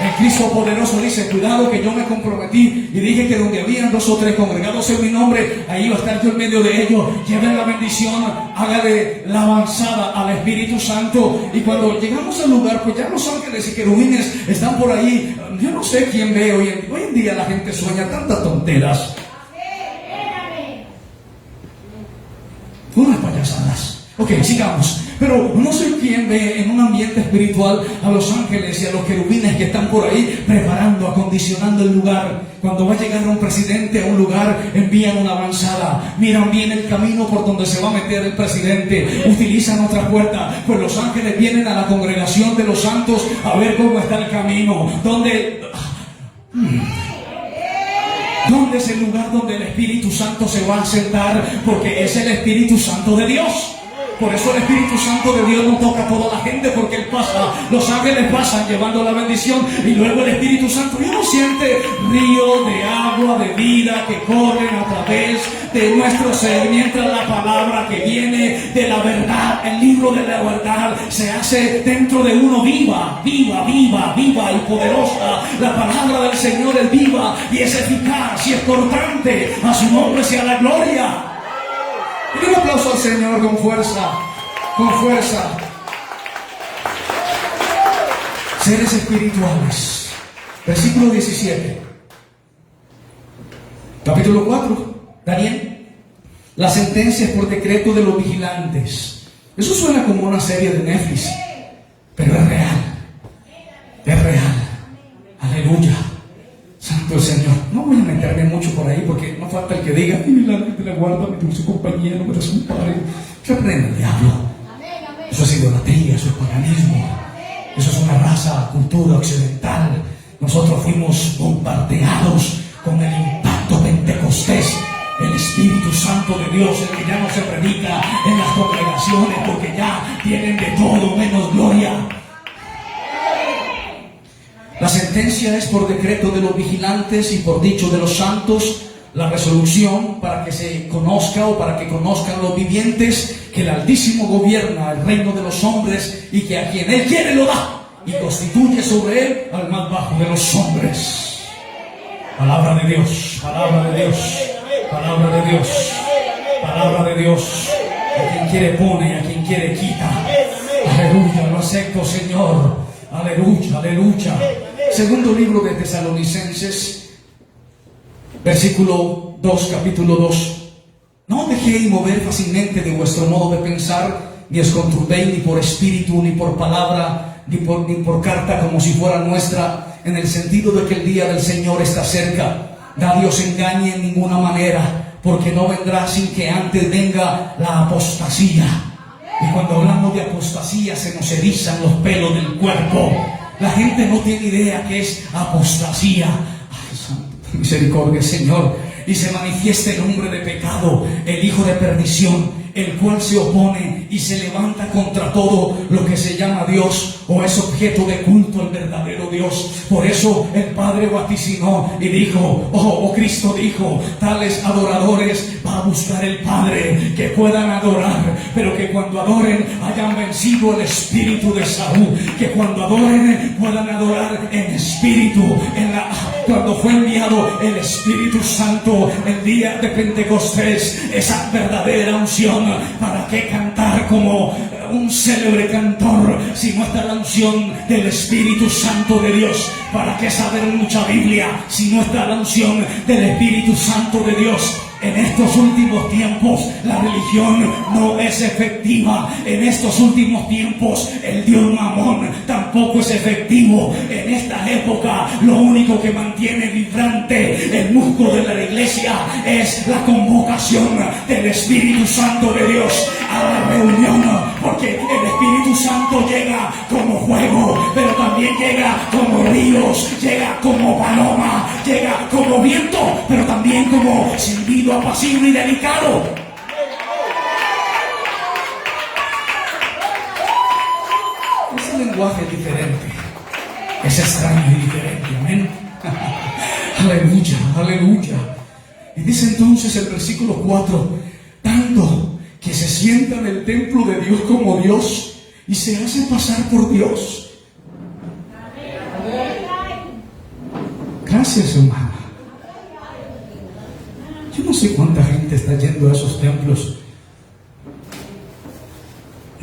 El Cristo poderoso dice: cuidado, que yo me comprometí y dije que donde habían 2 o 3 congregados en mi nombre, ahí iba a estar yo en medio de ellos. Lleven la bendición, hágale la avanzada al Espíritu Santo. Y cuando llegamos al lugar, pues ya los ángeles y querubines están por ahí. Yo no sé quién ve hoy en día. La gente sueña tantas tonteras, unas payasadas. Ok, sigamos. Pero no sé quién ve en un ambiente espiritual a los ángeles y a los querubines que están por ahí preparando, acondicionando el lugar. Cuando va a llegar un presidente a un lugar, envían una avanzada, miran bien el camino por donde se va a meter el presidente, utilizan otra puerta. Pues los ángeles vienen a la congregación de los santos a ver cómo está el camino, ¿dónde es el lugar donde el Espíritu Santo se va a sentar? Porque es el Espíritu Santo de Dios. Por eso el Espíritu Santo de Dios no toca a toda la gente, porque Él pasa, los ángeles pasan llevando la bendición, y luego el Espíritu Santo ya no siente río de agua, de vida que corren a través de nuestro ser, mientras la palabra que viene de la verdad, el libro de la verdad, se hace dentro de uno viva, viva, viva, viva y poderosa. La palabra del Señor es viva y es eficaz y es cortante. A su nombre sea la gloria. Y un aplauso al Señor con fuerza, con fuerza. Seres espirituales. Versículo 17. Capítulo 4. Daniel. La sentencia es por decreto de los vigilantes. Eso suena como una serie de Netflix, pero es real. Es real. Aleluya. Santo el Señor. No voy a meterme mucho por ahí, porque no falta el que diga: y mi ángel de la guarda, mi dulce compañía, no me desampare. Que aprenda el diablo. Eso es idolatría, eso es paganismo. Eso es una raza, cultura occidental. Nosotros fuimos bombardeados con el impacto pentecostés. El Espíritu Santo de Dios, el que ya no se predica en las congregaciones, porque ya tienen de todo menos gloria. La sentencia es por decreto de los vigilantes y por dicho de los santos. La resolución para que se conozca, o para que conozcan los vivientes, que el Altísimo gobierna el reino de los hombres, y que a quien Él quiere lo da, y constituye sobre Él al más bajo de los hombres. Palabra de Dios, palabra de Dios, palabra de Dios, palabra de Dios. A quien quiere pone, a quien quiere quita. Aleluya, lo acepto, Señor. Aleluya, aleluya. Segundo libro de Tesalonicenses, versículo 2, capítulo 2. No dejéis mover fácilmente de vuestro modo de pensar, ni os conturbéis ni por espíritu, ni por palabra, ni por carta como si fuera nuestra, en el sentido de que el día del Señor está cerca. Nadie os engañe en ninguna manera, porque no vendrá sin que antes venga la apostasía. Y cuando hablamos de apostasía se nos erizan los pelos del cuerpo. La gente no tiene idea qué es apostasía. Ay, santo, misericordia, Señor. Y se manifiesta el hombre de pecado, el hijo de perdición, el cual se opone y se levanta contra todo lo que se llama Dios o es objeto de culto al verdadero Dios. Por eso el Padre vaticinó y dijo, Cristo dijo: tales adoradores va a buscar el Padre, que puedan adorar, pero que cuando adoren hayan vencido el espíritu de Saúl, que cuando adoren puedan adorar en espíritu. Cuando fue enviado el Espíritu Santo el día de Pentecostés, esa verdadera unción, ¿para qué cantar como un célebre cantor si no está la unción del Espíritu Santo de Dios? ¿Para qué saber mucha Biblia si no está la unción del Espíritu Santo de Dios? En estos últimos tiempos la religión no es efectiva. En estos últimos tiempos el Dios Mamón tampoco es efectivo. En esta época lo único que mantiene vibrante el músculo de la iglesia es la convocación del Espíritu Santo de Dios a la reunión, porque el Espíritu Santo llega como fuego, pero también llega como ríos, llega como paloma, llega como viento, pero también como silbido apacible y delicado. Ese lenguaje es diferente, es extraño y diferente, amén. Aleluya, aleluya. Y dice entonces el versículo 4: tanto que se sienta en el templo de Dios como Dios y se hace pasar por Dios. Gracias, hermana. Yo no sé cuánta gente está yendo a esos templos.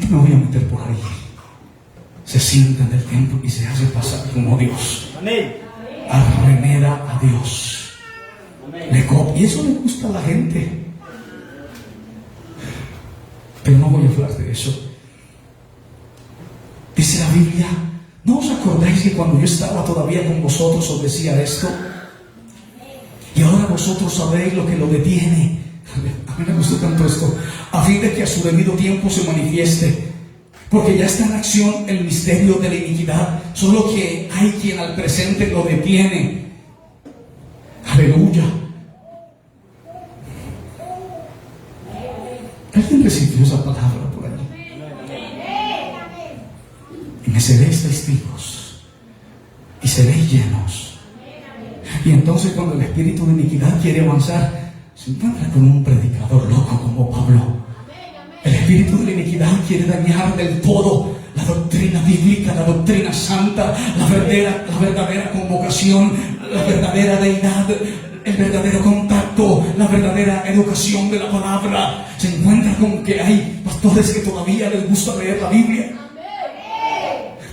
No me voy a meter por ahí. Se sienta en el templo y se hace pasar como Dios. Amén. Arremeda a Dios. Le copia. Y eso le gusta a la gente. Pero no voy a hablar de eso. Dice la Biblia, ¿no os acordáis que cuando yo estaba todavía con vosotros os decía esto? Y ahora vosotros sabéis lo que lo detiene. A mí me gustó tanto esto. A fin de que a su debido tiempo se manifieste. Porque ya está en acción el misterio de la iniquidad. Solo que hay quien al presente lo detiene. Aleluya. ¿Alguien recibió esa palabra por ahí? Y me seréis testigos. Y seréis llenos. Y entonces cuando el espíritu de iniquidad quiere avanzar, se encuentra con un predicador loco como Pablo. El espíritu de la iniquidad quiere dañar del todo la doctrina bíblica, la doctrina santa, la verdadera convocación, la verdadera deidad, el verdadero contacto, la verdadera educación de la palabra. Se encuentra con que hay pastores que todavía les gusta leer la Biblia.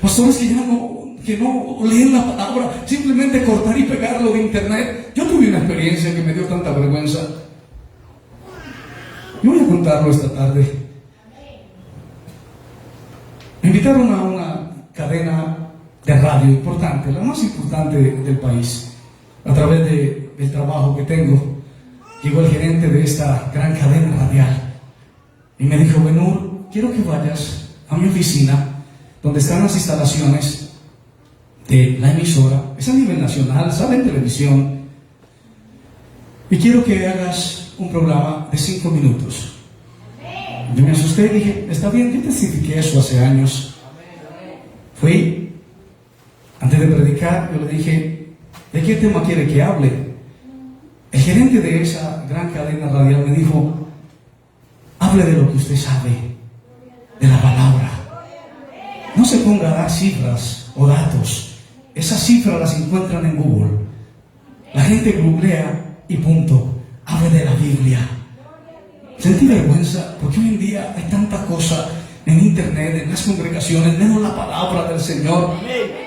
Pastores que no leen la palabra, simplemente cortar y pegarlo de internet. Yo tuve una experiencia que me dio tanta vergüenza. Yo voy a contarlo esta tarde. Me invitaron a una cadena de radio importante, la más importante del país. A través del trabajo que tengo, llegó el gerente de esta gran cadena radial y me dijo: Benur, quiero que vayas a mi oficina donde están las instalaciones de la emisora, es a nivel nacional, sale en televisión, y quiero que hagas un programa de 5 minutos. Yo me asusté y dije: está bien, yo testifiqué eso hace años. Fui, antes de predicar, yo le dije: ¿de qué tema quiere que hable? El gerente de esa gran cadena radial me dijo: hable de lo que usted sabe, de la palabra. No se ponga a dar cifras o datos. Esas cifras las encuentran en Google. La gente googlea y punto. Hable de la Biblia. Sentí vergüenza porque hoy en día hay tanta cosa en internet, en las congregaciones, menos la palabra del Señor.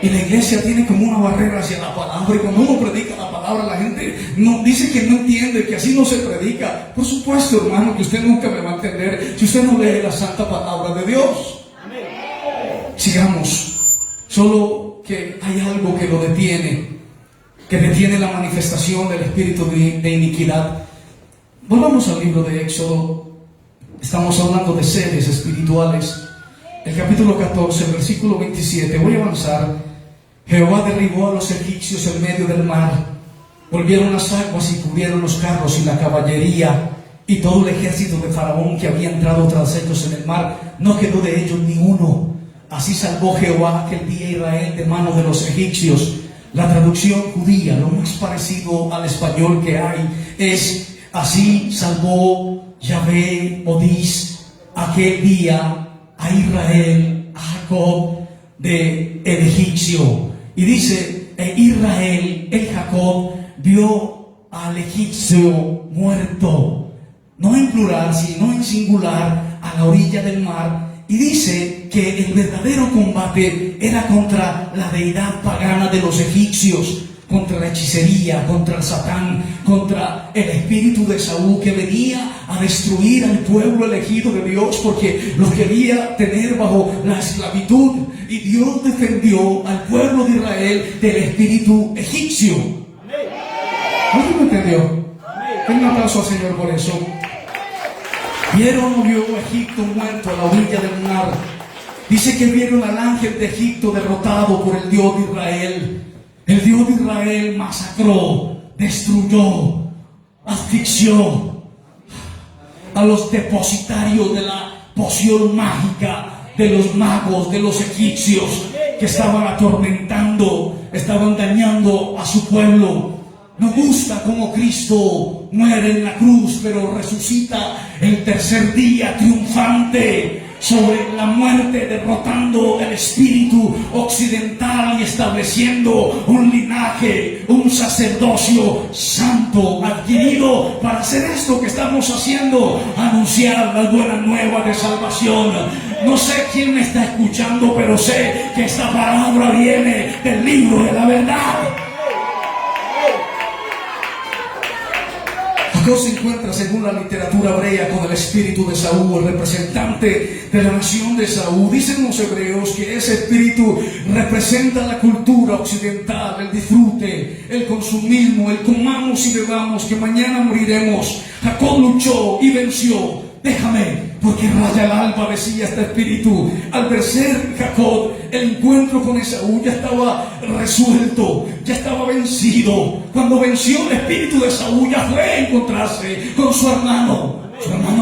Y la iglesia tiene como una barrera hacia la palabra. Y cuando uno predica la palabra, la gente no dice que no entiende, que así no se predica. Por supuesto, hermano, que usted nunca me va a entender si usted no lee la santa palabra de Dios. Sigamos. Solo que hay algo que lo detiene, que detiene la manifestación del espíritu de iniquidad. Volvamos al libro de Éxodo. Estamos hablando de seres espirituales. El capítulo 14, versículo 27. Voy a avanzar. Jehová derribó a los egipcios en medio del mar. Volvieron las aguas y cubrieron los carros y la caballería y todo el ejército de Faraón que había entrado tras ellos en el mar. No quedó de ellos ni uno. Así salvó Jehová aquel día a Israel de mano de los egipcios. La traducción judía, lo más parecido al español que hay, es: así salvó Yahvé Odís aquel día a Israel, a Jacob de el egipcio. Y dice: Israel, el Jacob, vio al egipcio muerto, no en plural, sino en singular, a la orilla del mar. Y dice que el verdadero combate era contra la deidad pagana de los egipcios, contra la hechicería, contra el Satán, contra el espíritu de Saúl que venía a destruir al pueblo elegido de Dios porque lo quería tener bajo la esclavitud. Y Dios defendió al pueblo de Israel del espíritu egipcio. ¿No me entendió? Un aplauso al Señor por eso. Vieron o vio Egipto muerto a la orilla del mar. Dice que vieron al ángel de Egipto derrotado por el Dios de Israel. El Dios de Israel masacró, destruyó, asfixió a los depositarios de la poción mágica de los magos, de los egipcios, que estaban atormentando, estaban dañando a su pueblo. Nos gusta cómo Cristo muere en la cruz, pero resucita el tercer día triunfante sobre la muerte, derrotando el espíritu occidental y estableciendo un linaje, un sacerdocio santo adquirido para hacer esto que estamos haciendo, anunciar las buenas nuevas de salvación. No sé quién me está escuchando, pero sé que esta palabra viene del libro de la verdad. Jacob se encuentra, según la literatura hebrea, con el espíritu de Saúl, el representante de la nación de Saúl. Dicen los hebreos que ese espíritu representa la cultura occidental, el disfrute, el consumismo, el comamos y bebamos, que mañana moriremos. Jacob luchó y venció. Déjame, porque raya el alba, decía este espíritu. Al vencer Jacob el encuentro con Esaú, ya estaba resuelto, ya estaba vencido. Cuando venció el espíritu de Esaú, ya fue a encontrarse con su hermano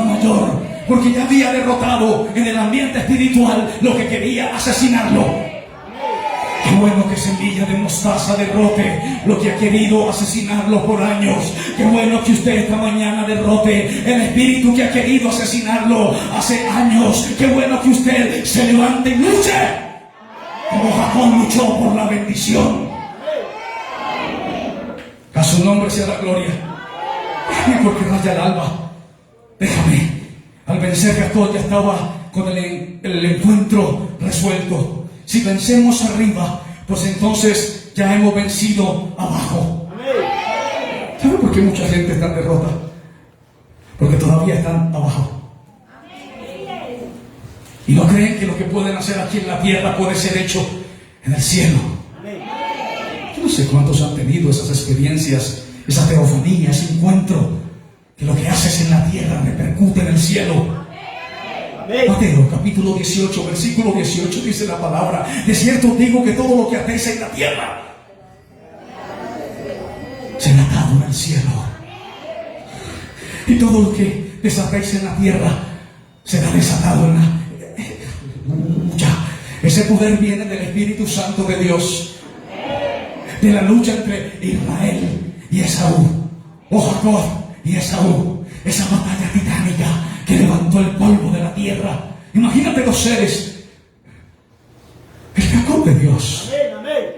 mayor, porque ya había derrotado en el ambiente espiritual lo que quería asesinarlo. Qué bueno que semilla de mostaza derrote lo que ha querido asesinarlo por años. Qué bueno que usted esta mañana derrote el espíritu que ha querido asesinarlo hace años. Qué bueno que usted se levante y luche como Jacob luchó por la bendición. A su nombre sea la gloria. Déjame, porque raya el alba. Déjame. Al vencer Jacob ya estaba con el encuentro resuelto. Si vencemos arriba, pues entonces ya hemos vencido abajo. ¿Sabe por qué mucha gente está en derrota? Porque todavía están abajo. Y no creen que lo que pueden hacer aquí en la tierra puede ser hecho en el cielo. Yo no sé cuántos han tenido esas experiencias, esa teofanía, ese encuentro, que lo que haces en la tierra repercute en el cielo. Mateo capítulo 18, versículo 18 dice la palabra: de cierto digo que todo lo que atéis en la tierra será atado en el cielo, y todo lo que desatéis en la tierra será desatado en la... Ese poder viene del Espíritu Santo de Dios, de la lucha entre Israel y Esaú, o Jacob y Esaú, esa batalla titánica que levantó el polvo de la tierra. Imagínate los seres, el Jacob de Dios,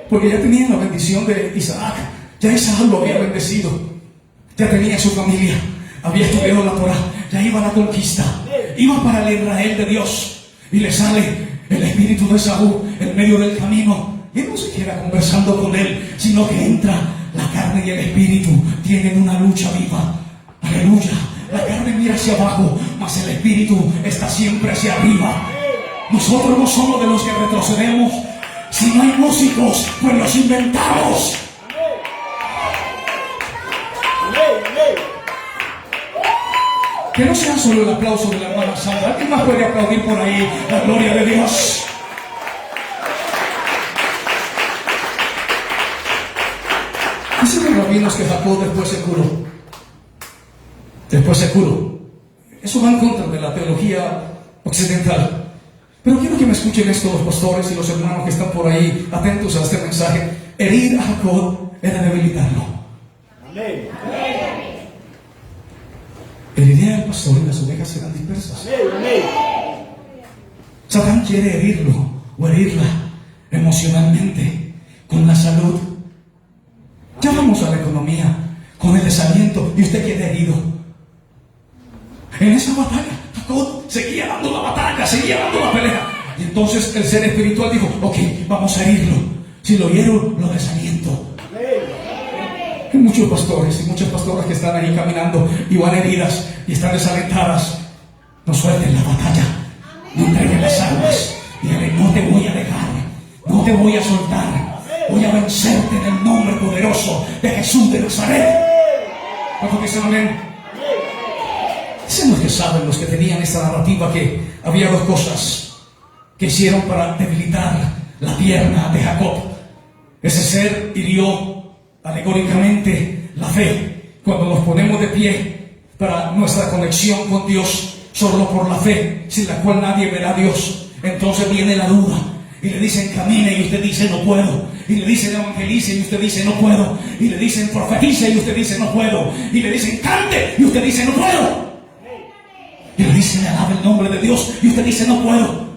porque ya tenía la bendición de Isaac, ya Isaac lo había bendecido, ya tenía su familia, había estudiado la Torah, ya iba a la conquista, iba para el Israel de Dios, y le sale el espíritu de Saúl en medio del camino, y no se queda conversando con él, sino que entra la carne y el espíritu, tienen una lucha viva. Aleluya. La carne mira hacia abajo, mas el espíritu está siempre hacia arriba. Nosotros no somos de los que retrocedemos. Si no hay músicos, pues los inventamos. Que no sea solo el aplauso de la hermana Sandra. ¿Alguien más puede aplaudir por ahí la gloria de Dios? Dicen los rabinos que Jacob después se curó. Después se curó. Eso va en contra de la teología occidental. Pero quiero que me escuchen esto los pastores y los hermanos que están por ahí atentos a este mensaje. Herir a Jacob era debilitarlo. Amén. Heriré al pastor y las ovejas serán dispersas. Amén. Satán quiere herirlo o herirla emocionalmente, con la salud. Ya vamos a la economía, con el desaliento, y usted queda herido. En esa batalla, Jacob seguía dando la batalla, seguía dando la pelea. Y entonces el ser espiritual dijo: ok, vamos a herirlo. Si lo hiero, lo desaliento. Hay muchos pastores y muchas pastoras que están ahí caminando y van heridas y están desalentadas. No suelten la batalla, no entreguen las armas. Dígale: no te voy a dejar, no te voy a soltar. Voy a vencerte en el nombre poderoso de Jesús de Nazaret. ¿Cuántos dicen amén? Dicen los que saben, los que tenían esta narrativa, que había dos cosas que hicieron para debilitar la pierna de Jacob. Ese ser hirió alegóricamente la fe. Cuando nos ponemos de pie para nuestra conexión con Dios, solo por la fe, sin la cual nadie verá a Dios, entonces viene la duda. Y le dicen: camine, y usted dice: no puedo. Y le dicen: evangelice, y usted dice: no puedo. Y le dicen: profetice, y usted dice: no puedo. Y le dicen: cante, y usted dice: no puedo. Y le dice, le alaba el nombre de Dios. Y usted dice, no puedo.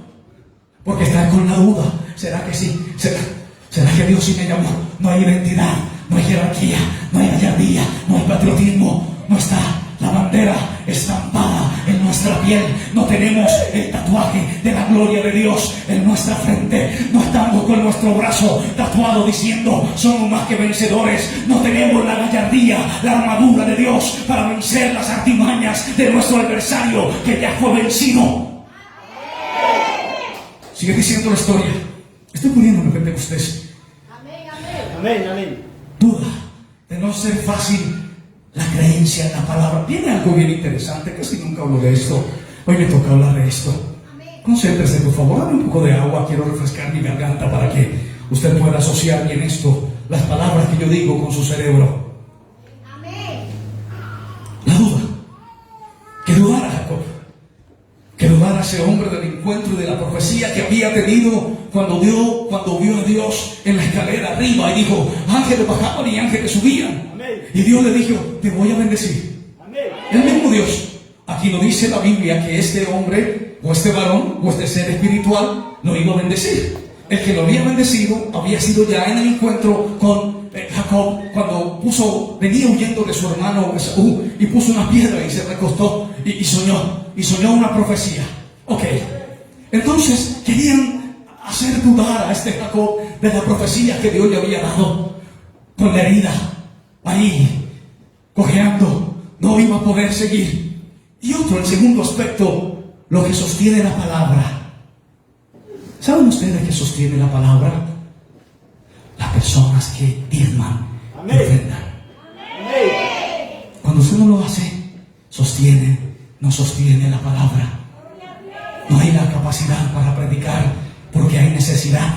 Porque está con la duda. ¿Será que sí? ¿Será que Dios sí me llamó? No hay identidad, no hay jerarquía, no hay gallardía, no hay patriotismo. No está la bandera estampada en nuestra piel. No tenemos el tatuaje de la gloria de Dios en nuestra frente. No estamos con nuestro brazo tatuado diciendo somos más que vencedores. No tenemos la gallardía, la armadura de Dios para vencer las artimañas de nuestro adversario que ya fue vencido. Sigue diciendo la historia. Estoy poniendo en Pentecostés. Amén, amén. Duda de no ser fácil la creencia en la palabra. Viene algo bien interesante, casi nunca hablo de esto. Hoy me toca hablar de esto. Concéntrese, por favor, dame un poco de agua. Quiero refrescar mi garganta para que usted pueda asociar bien esto, las palabras que yo digo, con su cerebro. La duda. Que dudara Jacob. Que dudara ese hombre del encuentro y de la profecía que había tenido cuando vio a Dios en la escalera arriba y dijo, ángeles bajaban y ángeles subían. Y Dios le dijo, te voy a bendecir. El mismo Dios. Aquí no dice la Biblia que este hombre, o este varón, o este ser espiritual, lo iba a bendecir. El que lo había bendecido había sido ya en el encuentro con Jacob, cuando venía huyendo de su hermano Esaú, y puso una piedra y se recostó y soñó una profecía. Ok, entonces querían hacer dudar a este Jacob de la profecía que Dios le había dado. Con la herida ahí, cojeando, no iba a poder seguir. Y otro, el segundo aspecto, lo que sostiene la palabra. ¿Saben ustedes qué sostiene la palabra? Las personas que diezman y ofrendan. Cuando usted no lo hace, no sostiene la palabra. No hay la capacidad para predicar porque hay necesidad.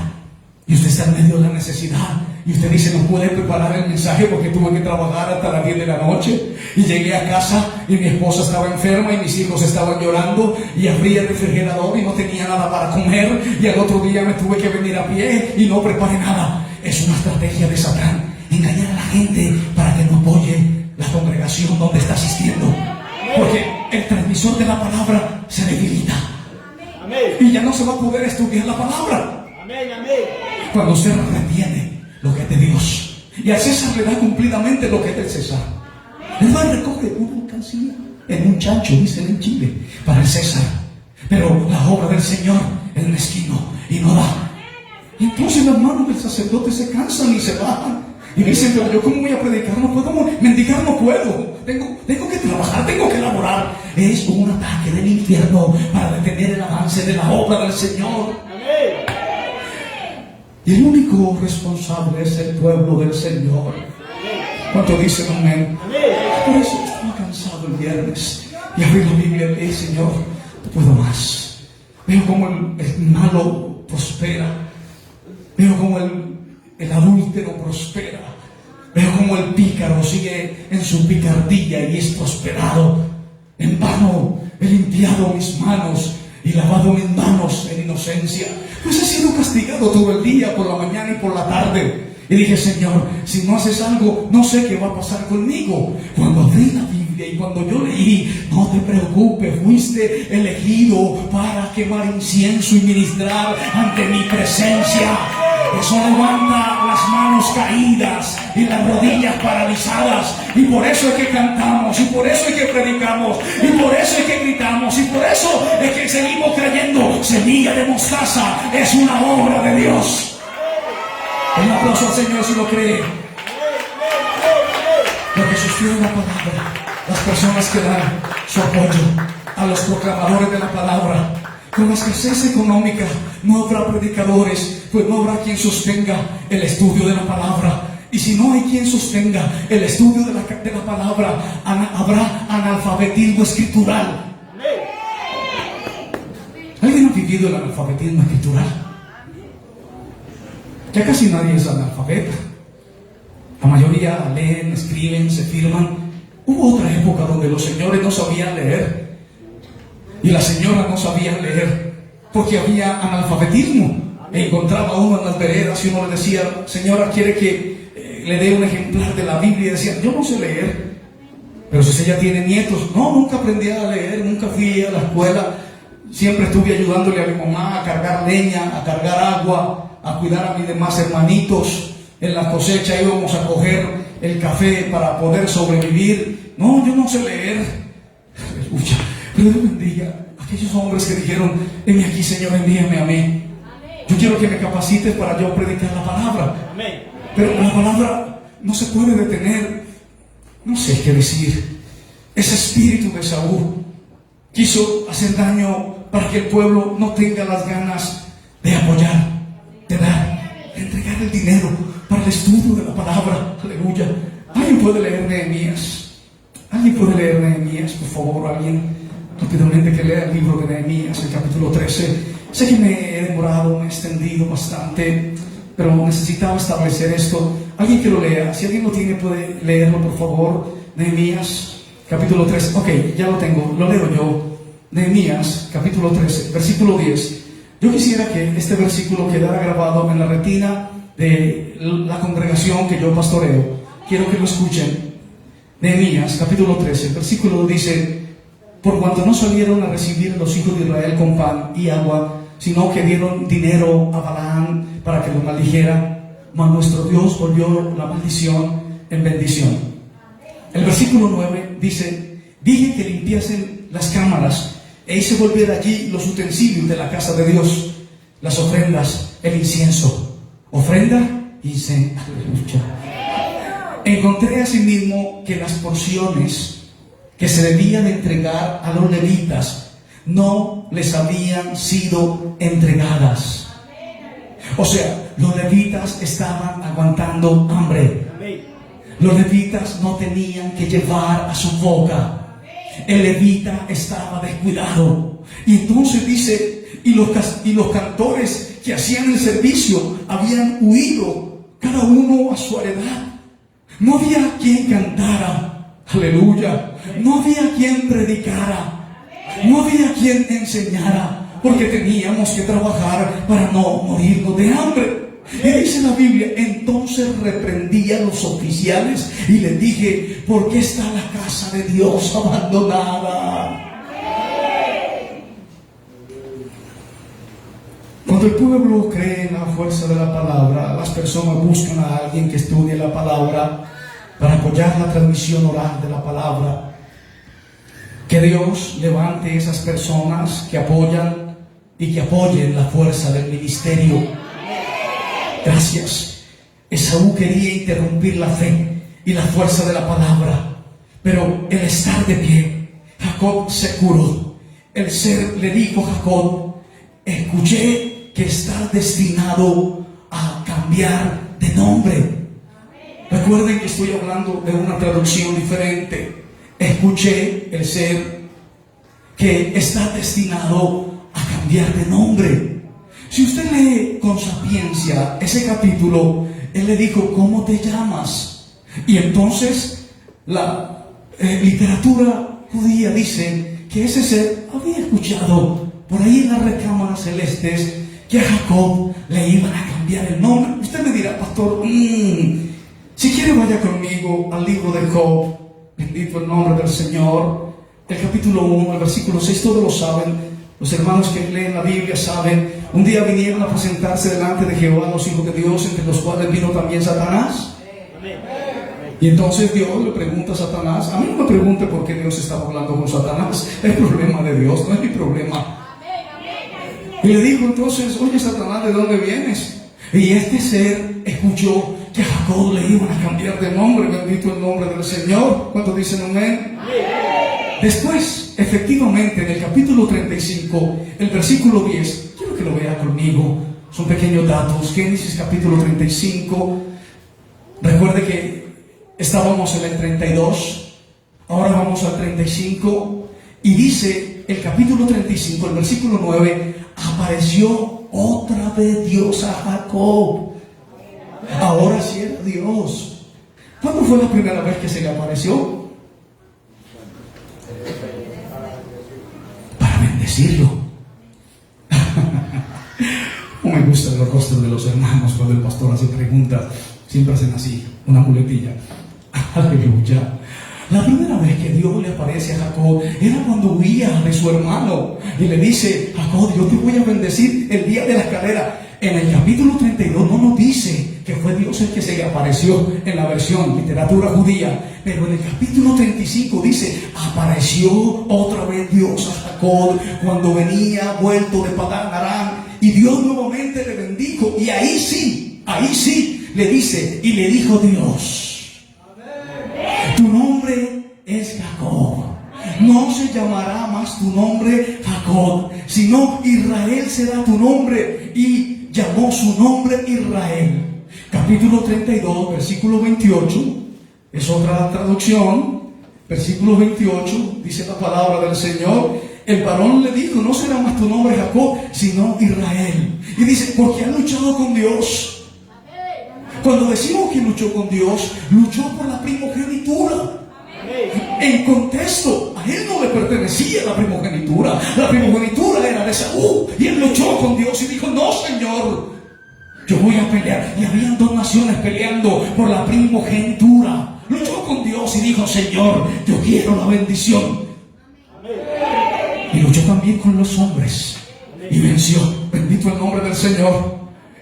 Y usted está en medio de la necesidad. Y usted dice, no puede preparar el mensaje porque tuve que trabajar hasta las 10 de la noche. Y llegué a casa y mi esposa estaba enferma y mis hijos estaban llorando. Y abrí el refrigerador y no tenía nada para comer. Y al otro día me tuve que venir a pie y no preparé nada. Es una estrategia de Satán. Engañar a la gente para que no apoye la congregación donde está asistiendo. Porque el transmisor de la palabra se debilita. Y ya no se va a poder estudiar la palabra. Cuando usted retiene lo que es de Dios, y al César le da cumplidamente lo que es del César, él va a recoger una alcancía en un chancho, dicen en Chile, para el César. Pero la obra del Señor es mezquino y no da. Entonces las manos del sacerdote se cansan y se bajan y dicen, pero yo cómo voy a predicar, no puedo mendigar, no puedo, tengo que trabajar, tengo que laborar. Es un ataque del infierno para detener el avance de la obra del Señor. Y el único responsable es el pueblo del Señor. ¿Cuánto dicen amén? Por eso estaba cansado el viernes y abrí la Biblia y dije, Señor, no puedo más. Veo como el malo prospera. Veo como el adúltero prospera. Veo como el pícaro sigue en su picardía y es prosperado. En vano he limpiado mis manos y lavado mis manos en inocencia, pues he sido castigado todo el día, por la mañana y por la tarde. Y dije, Señor, si no haces algo, no sé qué va a pasar conmigo. Cuando abrí la Biblia y cuando yo leí, no te preocupes, fuiste elegido para quemar incienso y ministrar ante mi presencia. Eso levanta las manos caídas y las rodillas paralizadas. Y por eso es que cantamos, y por eso es que predicamos, y por eso es que gritamos, y por eso es que seguimos creyendo. Semilla de mostaza es una obra de Dios. Un aplauso al Señor si lo cree. Lo que sostiene la palabra, las personas que dan su apoyo a los proclamadores de la palabra. Con la escasez económica no habrá predicadores, pues no habrá quien sostenga el estudio de la palabra. Y si no hay quien sostenga el estudio de la palabra, habrá analfabetismo escritural. ¿Alguien ha vivido el analfabetismo escritural? Ya casi nadie es analfabeta. La mayoría leen, escriben, se firman. Hubo otra época donde los señores no sabían leer. Y las señoras no sabían leer porque había analfabetismo. Encontraba uno en las veredas y uno le decía, señora, ¿quiere que le dé un ejemplar de la Biblia? Y decía, yo no sé leer. Pero si ella tiene nietos, no, nunca aprendí a leer, nunca fui a la escuela, siempre estuve ayudándole a mi mamá a cargar leña, a cargar agua, a cuidar a mis demás hermanitos. En la cosecha íbamos a coger el café para poder sobrevivir. No, yo no sé leer. Aleluya. Pero Dios bendiga a aquellos hombres que dijeron: heme aquí, Señor, envíame a mí. Yo quiero que me capacites para yo predicar la palabra. Pero la palabra no se puede detener. No sé qué decir. Ese espíritu de Saúl quiso hacer daño para que el pueblo no tenga las ganas de apoyar, de dar, de entregar el dinero para el estudio de la palabra. Aleluya. ¿Alguien puede leer Nehemías? ¿Alguien puede leer Nehemías, por favor? ¿Alguien rápidamente que lea el libro de Nehemías, el capítulo 13? Sé que me he demorado, me he extendido bastante, pero necesitaba establecer esto. Alguien que lo lea, si alguien lo tiene puede leerlo, por favor. Nehemías capítulo 13, ok, ya lo tengo, lo leo yo. Nehemías capítulo 13, versículo 10. Yo quisiera que este versículo quedara grabado en la retina de la congregación que yo pastoreo. Quiero que lo escuchen. Nehemías capítulo 13, versículo dice: por cuanto no salieron a recibir los hijos de Israel con pan y agua, sino que dieron dinero a Balaam para que lo maldijera, mas nuestro Dios volvió la maldición en bendición. El versículo 9 dice: dije que limpiasen las cámaras e hice volver allí los utensilios de la casa de Dios, las ofrendas, el incienso. Ofrenda, incienso. Encontré asimismo que las porciones que se debían entregar a los levitas no les habían sido entregadas. O sea, los levitas estaban aguantando hambre. Los levitas no tenían que llevar a su boca. El levita estaba descuidado. Y entonces dice: y los cantores que hacían el servicio habían huido, cada uno a su heredad. No había quien cantara, aleluya. No había quien predicara, no había quien enseñara, porque teníamos que trabajar para no morirnos de hambre. Y dice la Biblia: entonces reprendí a los oficiales y les dije: ¿por qué está la casa de Dios abandonada? Cuando el pueblo cree en la fuerza de la palabra, las personas buscan a alguien que estudie la palabra para apoyar la transmisión oral de la palabra. Que Dios levante esas personas que apoyan y que apoyen la fuerza del ministerio. Gracias. Esaú quería interrumpir la fe y la fuerza de la palabra, pero el estar de pie, Jacob se curó. El ser le dijo a Jacob: escuché que estás destinado a cambiar de nombre. Recuerden que estoy hablando de una traducción diferente. Escuché el ser que está destinado a cambiar de nombre. Si usted lee con sapiencia ese capítulo, él le dijo: ¿cómo te llamas? Y entonces la literatura judía dice que ese ser había escuchado por ahí en las recámaras celestes que a Jacob le iban a cambiar el nombre. Usted me dirá: pastor, si quiere vaya conmigo al libro de Job. Bendito el nombre del Señor. El capítulo 1, el versículo 6, todos lo saben. Los hermanos que leen la Biblia saben. Un día vinieron a presentarse delante de Jehová los hijos de Dios, entre los cuales vino también Satanás. Y entonces Dios le pregunta a Satanás. A mí no me pregunte por qué Dios estaba hablando con Satanás. Es el problema de Dios, no es mi problema. Y le dijo entonces: oye, Satanás, ¿de dónde vienes? Y este ser escuchó que a Jacob le iban a cambiar de nombre. Bendito el nombre del Señor. ¿Cuántos dicen amén? Después, efectivamente, en el capítulo 35, el versículo 10, quiero que lo vea conmigo, son pequeños datos. Génesis capítulo 35. Recuerde que estábamos en el 32, ahora vamos al 35, y dice el capítulo 35, el versículo 9: apareció otra vez Dios a Jacob. Ahora sí era Dios. ¿Cuándo fue la primera vez que se le apareció? Para bendecirlo. No me gustan los rostros de los hermanos cuando el pastor hace preguntas. Siempre hacen así, una muletilla. Aleluya. La primera vez que Dios le aparece a Jacob era cuando huía de su hermano y le dice: Jacob, yo te voy a bendecir el día de la escalera. En el capítulo 32 no nos dice que fue Dios el que se le apareció en la versión literatura judía, pero en el capítulo 35 dice: apareció otra vez Dios a Jacob cuando venía vuelto de Padán Aram, y Dios nuevamente le bendijo. Y ahí sí le dice, y le dijo Dios: tu nombre es Jacob, no se llamará más tu nombre Jacob, sino Israel será tu nombre. Y llamó su nombre Israel. Capítulo 32, versículo 28, es otra traducción. Versículo 28, dice la palabra del Señor: el varón le dijo: no será más tu nombre Jacob, sino Israel. Y dice: porque ha luchado con Dios. Cuando decimos que luchó con Dios, luchó por la primogenitura. En contexto, a él no le pertenecía la primogenitura. La primogenitura era de Saúl, y él luchó con Dios y dijo: no, Señor, yo voy a pelear. Y habían dos naciones peleando por la primogenitura. Luchó con Dios y dijo: Señor, yo quiero la bendición. Y luchó también con los hombres y venció. Bendito el nombre del Señor.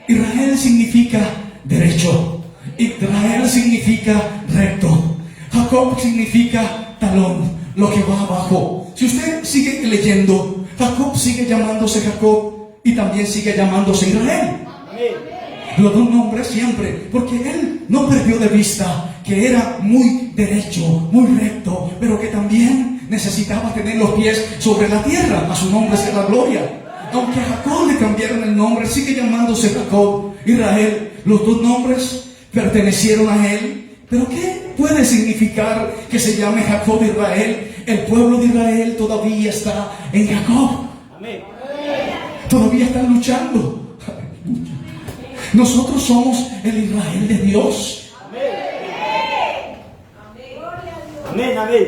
Israel significa derecho. Israel significa recto. Jacob significa talón, lo que va abajo. Si usted sigue leyendo, Jacob sigue llamándose Jacob y también sigue llamándose Israel. Los dos nombres siempre, porque él no perdió de vista que era muy derecho, muy recto, pero que también necesitaba tener los pies sobre la tierra. A su nombre sea la gloria. Aunque a Jacob le cambiaron el nombre, sigue llamándose Jacob, Israel. Los dos nombres pertenecieron a él. ¿Pero qué puede significar que se llame Jacob Israel? El pueblo de Israel todavía está en Jacob. Todavía están luchando. Nosotros somos el Israel de Dios. Amén, amén.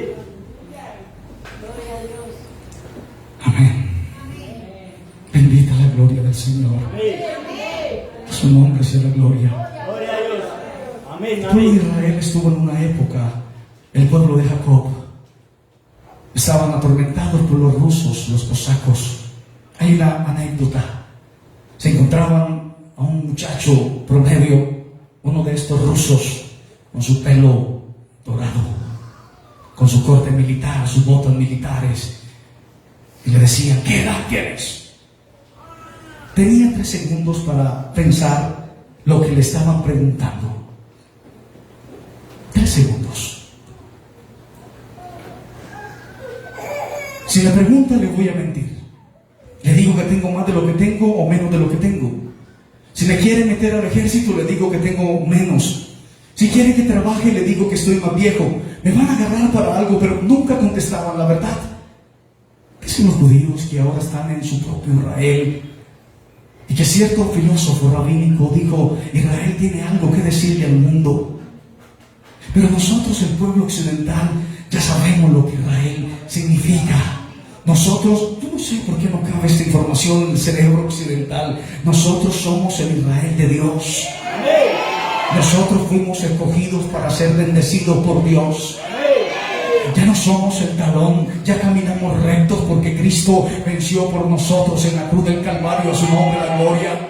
Amén. Bendita la gloria del Señor. A su nombre sea la gloria. El pueblo de Israel estuvo en una época, el pueblo de Jacob, estaban atormentados por los rusos, los cosacos. Hay una anécdota. Se encontraban a un muchacho promedio, uno de estos rusos, con su pelo dorado, con su corte militar, sus botas militares, y le decían: ¿qué edad tienes? Tenía 3 segundos para pensar lo que le estaban preguntando. 3 segundos. Si me pregunta, le voy a mentir. Le digo que tengo más de lo que tengo o menos de lo que tengo. Si me quiere meter al ejército, le digo que tengo menos. Si quiere que trabaje, le digo que estoy más viejo. Me van a agarrar para algo, pero nunca contestaban la verdad. Dicen los judíos que ahora están en su propio Israel, y que cierto filósofo rabínico dijo: Israel tiene algo que decirle al mundo. Pero nosotros, el pueblo occidental, ya sabemos lo que Israel significa. Nosotros, yo no sé por qué no cabe esta información en el cerebro occidental. Nosotros somos el Israel de Dios. Nosotros fuimos escogidos para ser bendecidos por Dios. Ya no somos el talón, ya caminamos rectos porque Cristo venció por nosotros en la cruz del Calvario. A su nombre la gloria.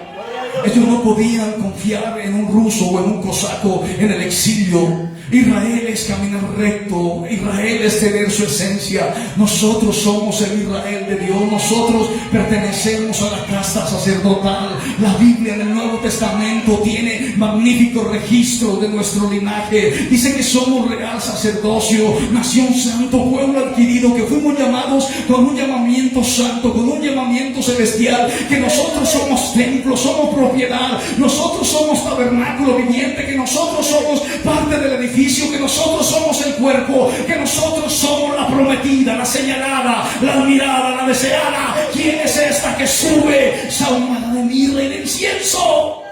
Ellos no podían confiar en un ruso o en un cosaco en el exilio. Israel es caminar recto, Israel es tener su esencia. Nosotros somos el Israel de Dios, nosotros pertenecemos a la casta sacerdotal. La Biblia en el Nuevo Testamento tiene magnífico registro de nuestro linaje. Dice que somos real sacerdocio, nación santo, pueblo adquirido, que fuimos llamados con un llamamiento santo, con un llamamiento celestial, que nosotros somos templo, somos propiedad, nosotros somos tabernáculo viviente, que nosotros somos parte del edificio, que nosotros somos el cuerpo, que nosotros somos la prometida, la señalada, la admirada, la deseada. ¿Quién es esta que sube sahumada de mirra y de incienso?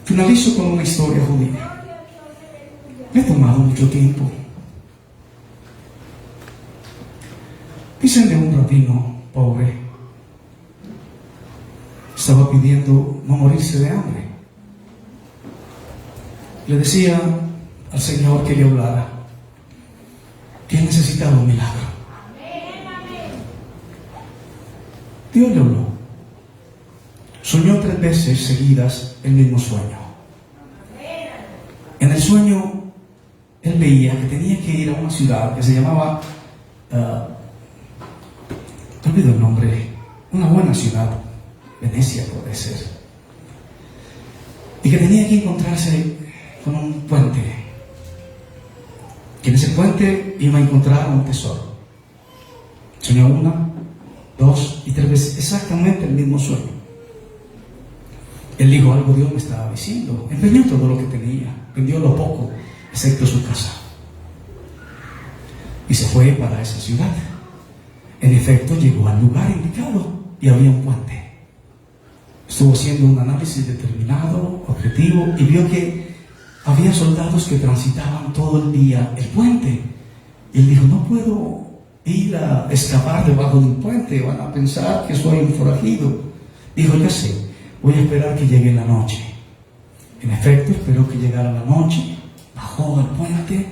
Finalizo con una historia judía. Me ha tomado mucho tiempo. Dicen de un rabino pobre, estaba pidiendo no morirse de hambre. le decía al Señor que le hablara, que él necesitaba un milagro. Dios le habló. Soñó 3 veces seguidas el mismo sueño. En el sueño, él veía que tenía que ir a una ciudad que se llamaba, te olvido el nombre, una buena ciudad, Venecia puede ser, y que tenía que encontrarse con un puente, que en ese puente iba a encontrar un tesoro. Soñó 1, 2 y 3 veces exactamente el mismo sueño. Él dijo, algo Dios me estaba diciendo. Empeñó todo lo que tenía, vendió lo poco, excepto su casa, y se fue para esa ciudad. En efecto, llegó al lugar indicado y había un puente. Estuvo haciendo un análisis determinado, objetivo, y vio que había soldados que transitaban todo el día el puente. Y él dijo, no puedo ir a escapar debajo de un puente, van a pensar que soy un forajido. Dijo, ya sé, voy a esperar que llegue la noche. En efecto, esperó que llegara la noche, bajó al puente,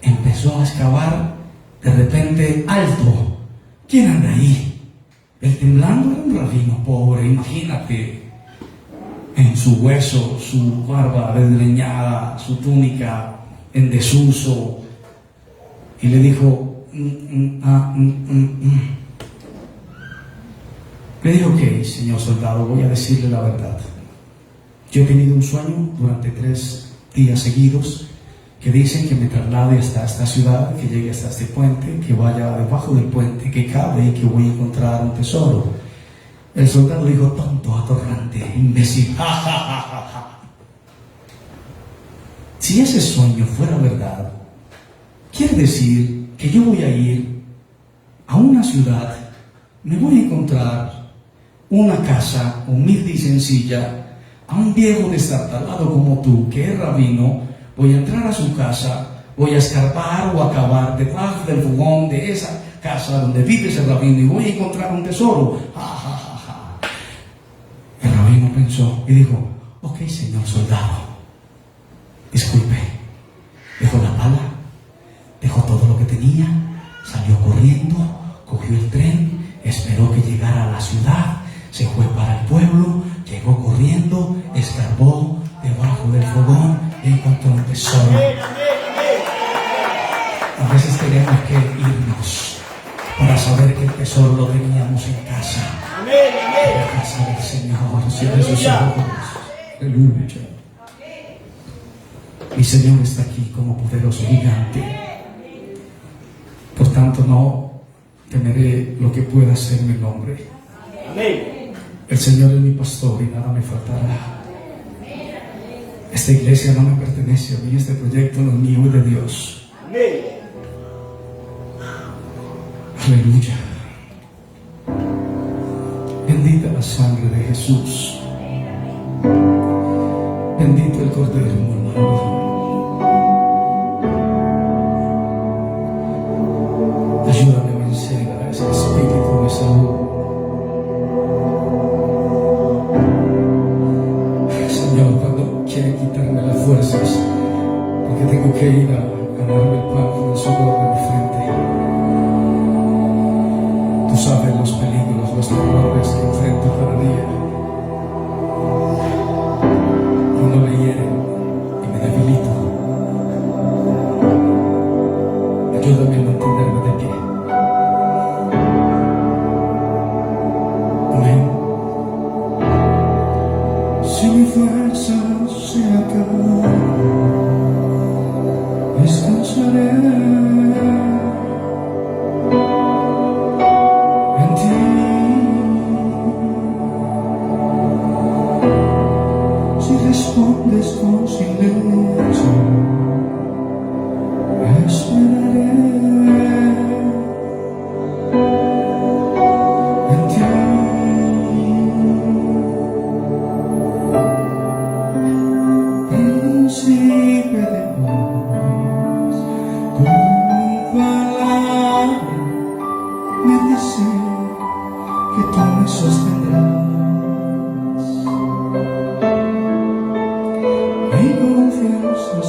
empezó a excavar. De repente, alto, ¿quién anda ahí? El temblando era un rabino pobre, imagínate, en su hueso, su barba desgreñada, su túnica en desuso, y le dijo, Le dijo, ok, señor soldado, voy a decirle la verdad. Yo he tenido un sueño durante 3 días seguidos que dicen que me traslade hasta esta ciudad, que llegue hasta este puente, que vaya debajo del puente, que cabe y que voy a encontrar un tesoro. El soldado dijo, tonto, atorrante, imbécil. Si ese sueño fuera verdad, quiere decir que yo voy a ir a una ciudad, me voy a encontrar una casa humilde y sencilla, a un viejo destartalado como tú, que es rabino. Voy a entrar a su casa, voy a escarbar o a cavar debajo del fogón de esa casa donde vive ese rabino y voy a encontrar un tesoro. El rabino pensó y dijo, ok, señor soldado, disculpe. Dejó la pala, dejó todo lo que tenía, salió corriendo, cogió el tren, esperó que llegara a la ciudad, se fue para el pueblo, llegó corriendo, escarbó debajo del fogón y encontró un tesoro. A veces tenemos que irnos para saber que el tesoro lo teníamos en casa. En la casa del Señor. Cierre sus ojos. Aleluya. Mi Señor está aquí como poderoso gigante. Por tanto, no temeré lo que pueda hacer mi nombre. El Señor es mi pastor y nada me faltará. Esta iglesia no me pertenece a mí, este proyecto no es mío, es de Dios. Aleluya. Bendita la sangre de Jesús. Bendito el Cordero, hermano. Ayúdame a vencer a ese espíritu de Saúl. Señor, cuando quiere quitarme las fuerzas, porque tengo que ir a ganarme el pan con el sudor de mi frente. Tú sabes los peligros, los terrores que enfrento cada día. Cuando me hieren y me debilito, ayúdame a mantenerme de pie. Amén. Si mi fuerza se acaba, descansaré en ti. Si respondes con silencio, esperaré en ti. Príncipe de paz, tu palabra me dice que tú me sostendrás. Mi confianza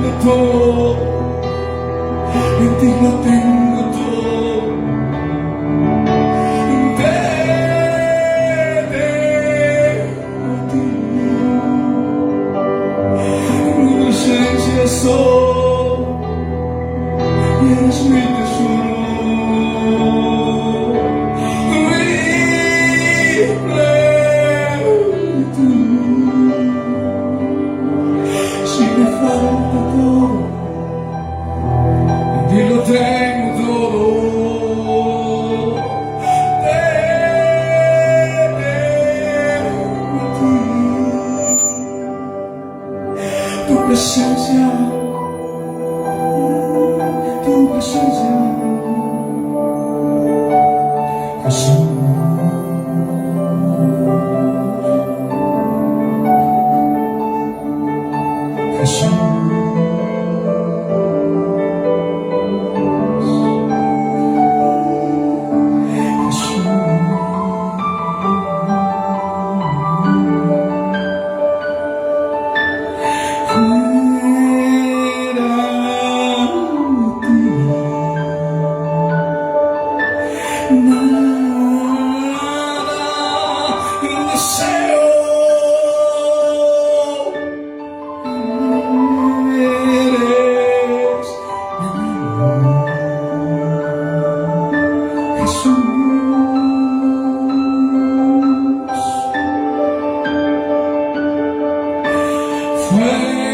tengo todo, en ti lo tengo todo. Te dejo a ti, en mi presencia soy y eres mi tesoro. Si me falta todo, en ti lo tengo todo. Te dejo a ti, tu presencia, tu presencia, Jesús. Jesús, fuera